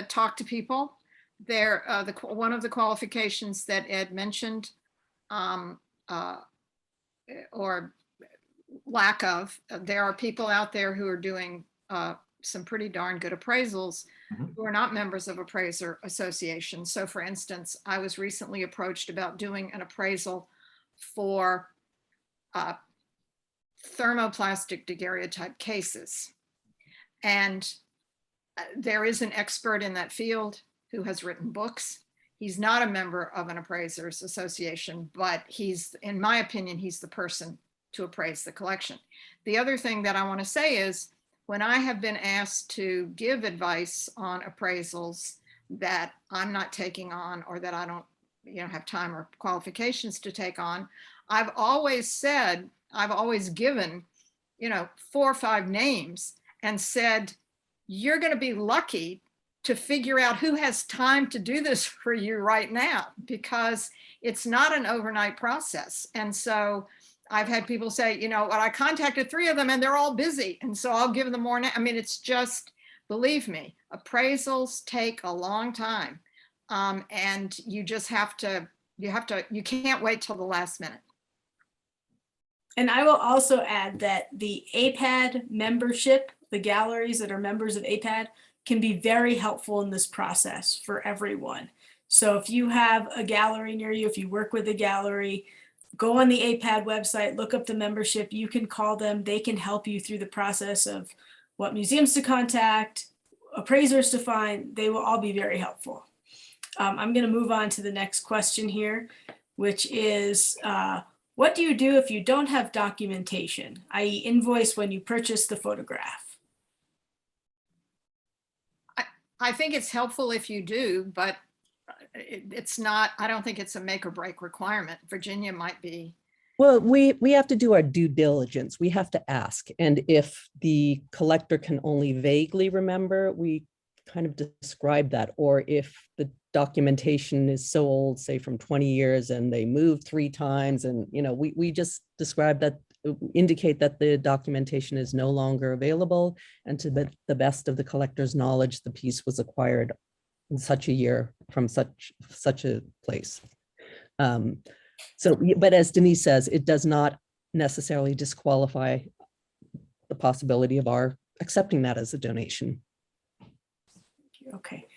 talk to people. There, one of the qualifications that Ed mentioned, or lack of, there are people out there who are doing some pretty darn good appraisals who are not members of appraiser associations. So for instance, I was recently approached about doing an appraisal for thermoplastic daguerreotype cases. And there is an expert in that field who has written books. He's not a member of an appraisers association, but he's, in my opinion, he's the person to appraise the collection. The other thing that I want to say is, when I have been asked to give advice on appraisals that I'm not taking on, or that I don't, have time or qualifications to take on, I've always said, I've always given, 4 or 5 names and said, you're going to be lucky to figure out who has time to do this for you right now, because it's not an overnight process. And so I've had people say, I contacted 3 of them and they're all busy, and so I'll give them more. I mean, it's just, believe me, appraisals take a long time. And you just you can't wait till the last minute. And I will also add that the APAD membership, the galleries that are members of APAD, can be very helpful in this process for everyone. So if you have a gallery near you, if you work with a gallery, go on the APAD website, look up the membership, you can call them, they can help you through the process of what museums to contact, appraisers to find. They will all be very helpful. I'm going to move on to the next question here, which is, what do you do if you don't have documentation, i.e. invoice when you purchase the photograph? I think it's helpful if you do, but it's not, I don't think it's a make or break requirement. Virginia might be. Well, we have to do our due diligence. We have to ask. And if the collector can only vaguely remember, we kind of describe that. Or if the documentation is so old, say from 20 years, and they moved 3 times, and we just describe that, indicate that the documentation is no longer available, and to the best of the collector's knowledge, the piece was acquired in such a year from such a place. But as Denise says, it does not necessarily disqualify the possibility of our accepting that as a donation. Okay.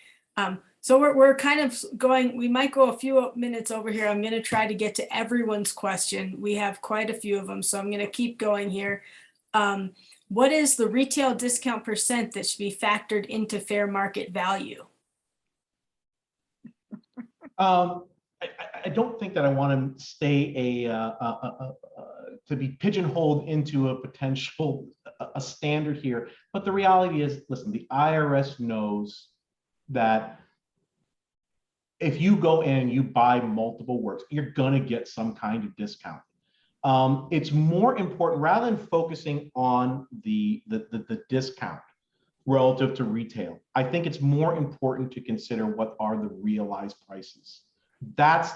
So we're kind of going, we might go a few minutes over here. I'm going to try to get to everyone's question. We have quite a few of them, so I'm going to keep going here. What is the retail discount % that should be factored into fair market value? I don't think that I want to stay to be pigeonholed into a potential a standard here, but the reality is, listen, the IRS knows that if you go in and you buy multiple works, you're going to get some kind of discount. It's more important, rather than focusing on the discount relative to retail, I think it's more important to consider what are the realized prices. That's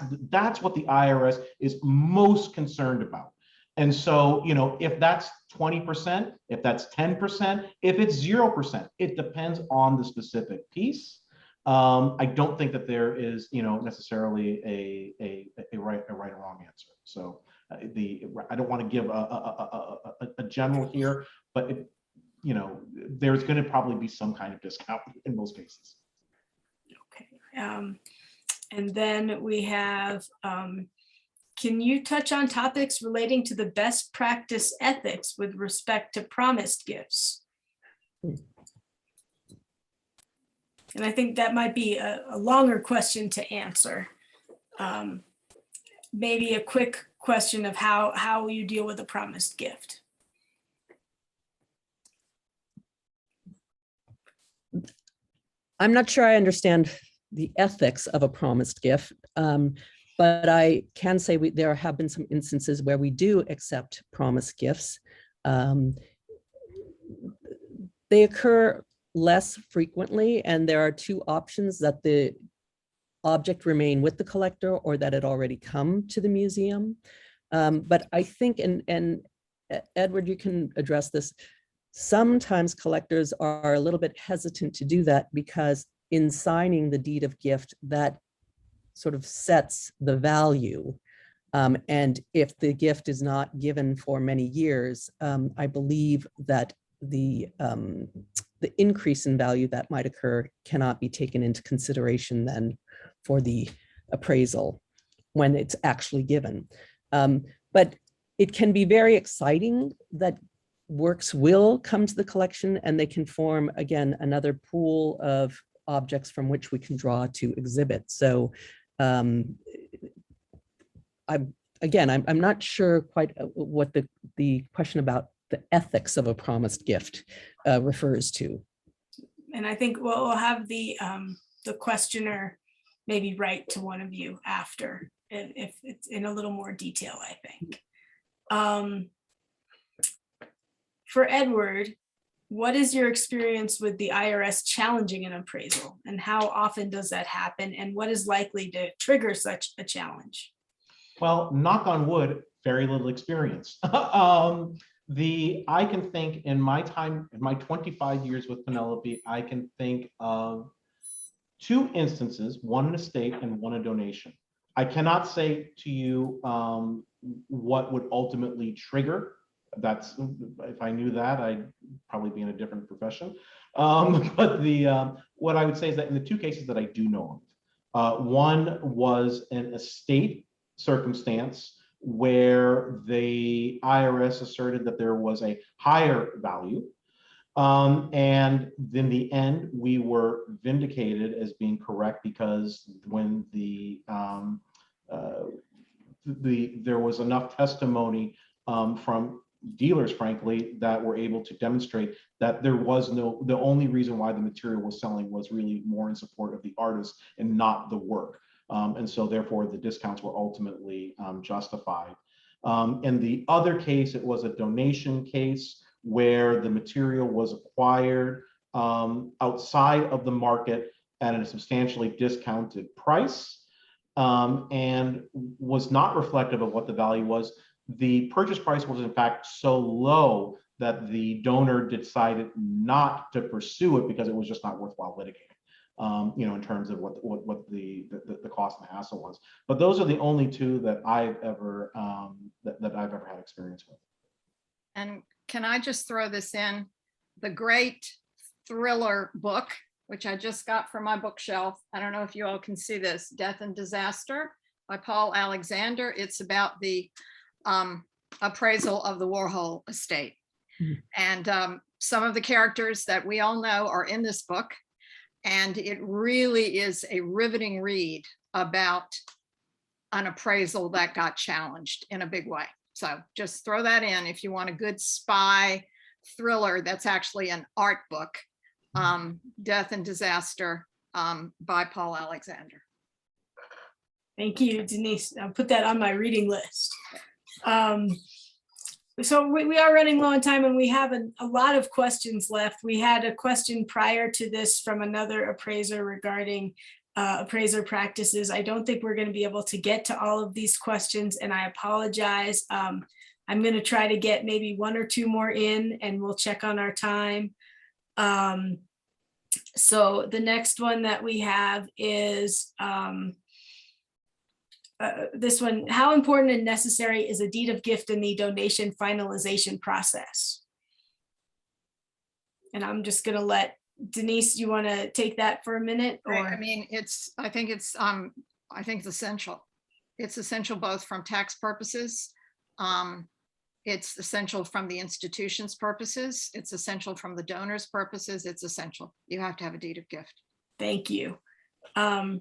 what the IRS is most concerned about. And so, if that's 20%, if that's 10%, if it's 0%, it depends on the specific piece. I don't think that there is, necessarily a right or wrong answer. So I don't want to give a general here, but there's going to probably be some kind of discount in most cases. Okay. And then we have, can you touch on topics relating to the best practice ethics with respect to promised gifts? And I think that might be a longer question to answer. Maybe a quick question of how you deal with a promised gift. I'm not sure I understand the ethics of a promised gift, but I can say there have been some instances where we do accept promised gifts. They occur less frequently, and there are two options: that the object remain with the collector or that it already come to the museum. But I think, and Edward, you can address this, sometimes collectors are a little bit hesitant to do that because in signing the deed of gift, that sort of sets the value. And if the gift is not given for many years, I believe that the increase in value that might occur cannot be taken into consideration then for the appraisal when it's actually given. But it can be very exciting that works will come to the collection and they can form, again, another pool of objects from which we can draw to exhibit. So I'm not sure quite what the question about the ethics of a promised gift refers to. And I think we'll have the questioner maybe write to one of you after, if it's in a little more detail, I think. For Edward, what is your experience with the IRS challenging an appraisal, and how often does that happen, and what is likely to trigger such a challenge? Well, knock on wood, very little experience. I can think in my time, in my 25 years with Penelope, I can think of two instances, one an estate and one a donation. I cannot say to you what would ultimately trigger. That's, if I knew that, I'd probably be in a different profession. But what I would say is that in the two cases that I do know of, one was an estate circumstance where the IRS asserted that there was a higher value. And in the end, we were vindicated as being correct, because when there was enough testimony from dealers, frankly, that were able to demonstrate that there was the only reason why the material was selling was really more in support of the artist and not the work. And so therefore the discounts were ultimately justified. In the other case, it was a donation case where the material was acquired outside of the market at a substantially discounted price, and was not reflective of what the value was. The purchase price was in fact so low that the donor decided not to pursue it because it was just not worthwhile litigating, in terms of what the cost and the hassle was. But those are the only two that I've ever had experience with. And can I just throw this in? The great thriller book, which I just got from my bookshelf. I don't know if you all can see this, Death and Disaster by Paul Alexander. It's about the appraisal of the Warhol estate. Mm-hmm. And some of the characters that we all know are in this book. And it really is a riveting read about an appraisal that got challenged in a big way. So just throw that in if you want a good spy thriller that's actually an art book, Death and Disaster by Paul Alexander. Thank you, Denise. I'll put that on my reading list. So we are running low on time and we have a lot of questions left. We had a question prior to this from another appraiser regarding appraiser practices. I don't think we're going to be able to get to all of these questions, and I apologize. I'm going to try to get maybe one or two more in, and we'll check on our time. So the next one that we have is this one: how important and necessary is a deed of gift in the donation finalization process? And I'm just going to let Denise, you want to take that for a minute? Or? I mean, I think it's essential. It's essential both from tax purposes. It's essential from the institution's purposes. It's essential from the donor's purposes. It's essential. You have to have a deed of gift. Thank you. Can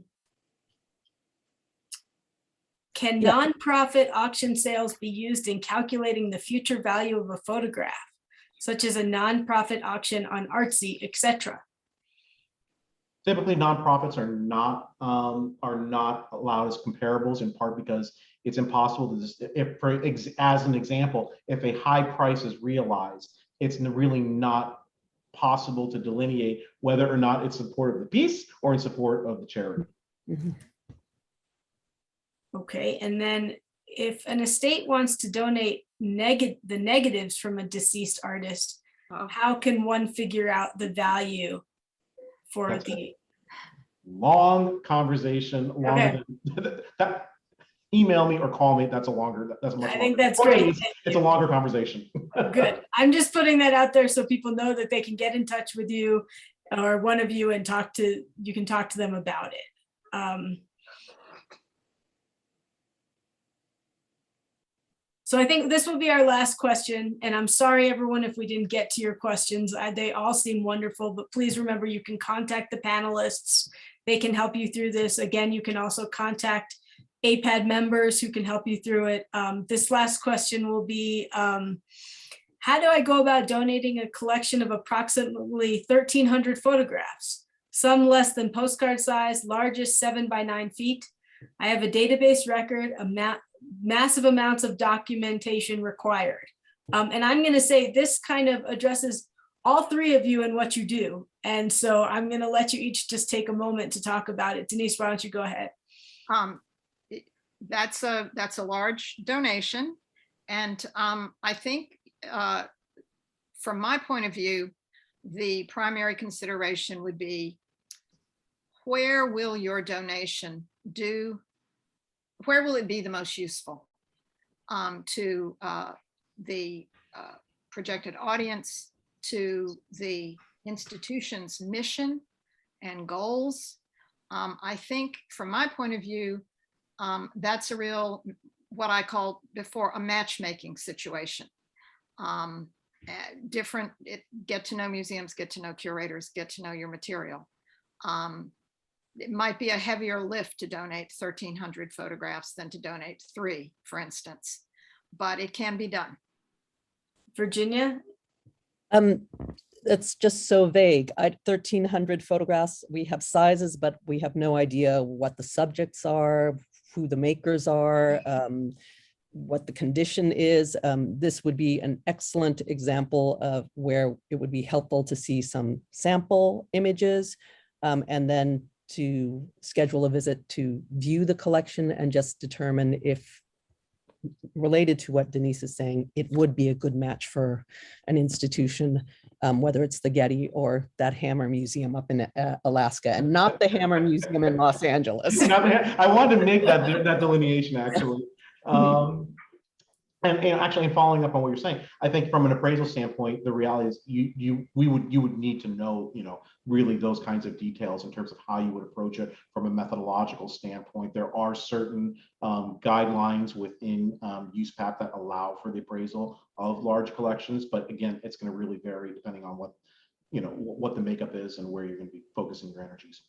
nonprofit auction sales be used in calculating the future value of a photograph, such as a nonprofit auction on Artsy, etc.? Typically, nonprofits are not allowed as comparables, in part because it's impossible to just, as an example, if a high price is realized, it's really not possible to delineate whether or not it's support of the piece or in support of the charity. Mhm. Okay, and then if an estate wants to donate the negatives from a deceased artist, Oh. how can one figure out the value for That's the? Long conversation, longer than that. Email me or call me. That's a much I longer. think that's Or great. Denise, Thank it's a you. longer conversation. Good. I'm just putting that out there so people know that they can get in touch with you or one of you and you can talk to them about it. So I think this will be our last question, and I'm sorry, everyone, if we didn't get to your questions. They all seem wonderful, but please remember you can contact the panelists. They can help you through this. Again, you can also contact APAD members who can help you through it. This last question will be, how do I go about donating a collection of approximately 1,300 photographs? Some less than postcard size, largest 7 by 9 feet. I have a database record, massive amounts of documentation required. And I'm going to say this kind of addresses all three of you and what you do. And so I'm going to let you each just take a moment to talk about it. Denise, why don't you go ahead? That's a large donation. And I think from my point of view, the primary consideration would be, where will your donation where will it be the most useful to the projected audience, to the institution's mission and goals? I think from my point of view, that's a real, what I called before, a matchmaking situation. Get to know museums, get to know curators, get to know your material. It might be a heavier lift to donate 1,300 photographs than to donate 3, for instance, but it can be done. Virginia? It's just so vague. 1,300 photographs, we have sizes, but we have no idea what the subjects are, who the makers are, what the condition is. This would be an excellent example of where it would be helpful to see some sample images, and then to schedule a visit to view the collection and just determine if, related to what Denise is saying, it would be a good match for an institution, whether it's the Getty or that Hammer Museum up in Alaska, and not the Hammer Museum in Los Angeles. I wanted to make that delineation, actually. And actually, following up on what you're saying, I think from an appraisal standpoint, the reality is you would need to know, really those kinds of details in terms of how you would approach it from a methodological standpoint. There are certain guidelines within USPAP that allow for the appraisal of large collections, but again, it's going to really vary depending on what the makeup is and where you're going to be focusing your energies.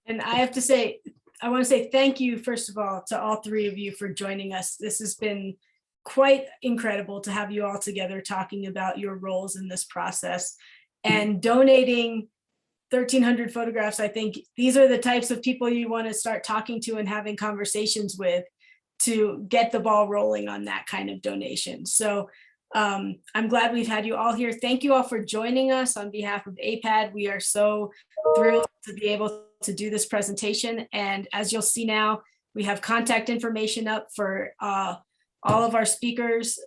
And I have to say, I want to say thank you, first of all, to all three of you for joining us. This has been quite incredible to have you all together talking about your roles in this process and donating 1,300 photographs. I think these are the types of people you want to start talking to and having conversations with to get the ball rolling on that kind of donation. So I'm glad we've had you all here. Thank you all for joining us on behalf of APAD. We are so thrilled to be able to do this presentation. And as you'll see now, we have contact information up for all of our speakers.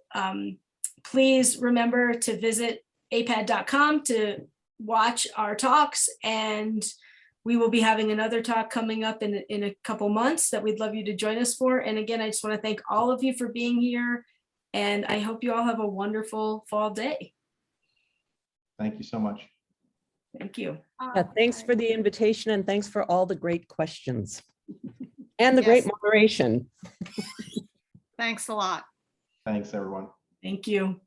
Please remember to visit apad.com to watch our talks, and we will be having another talk coming up in a couple months that we'd love you to join us for. And again, I just want to thank all of you for being here, and I hope you all have a wonderful fall day. Thank you so much. Thank you. Thanks for the invitation, and thanks for all the great questions and the great Yes. moderation. Thanks a lot. Thanks, everyone. Thank you.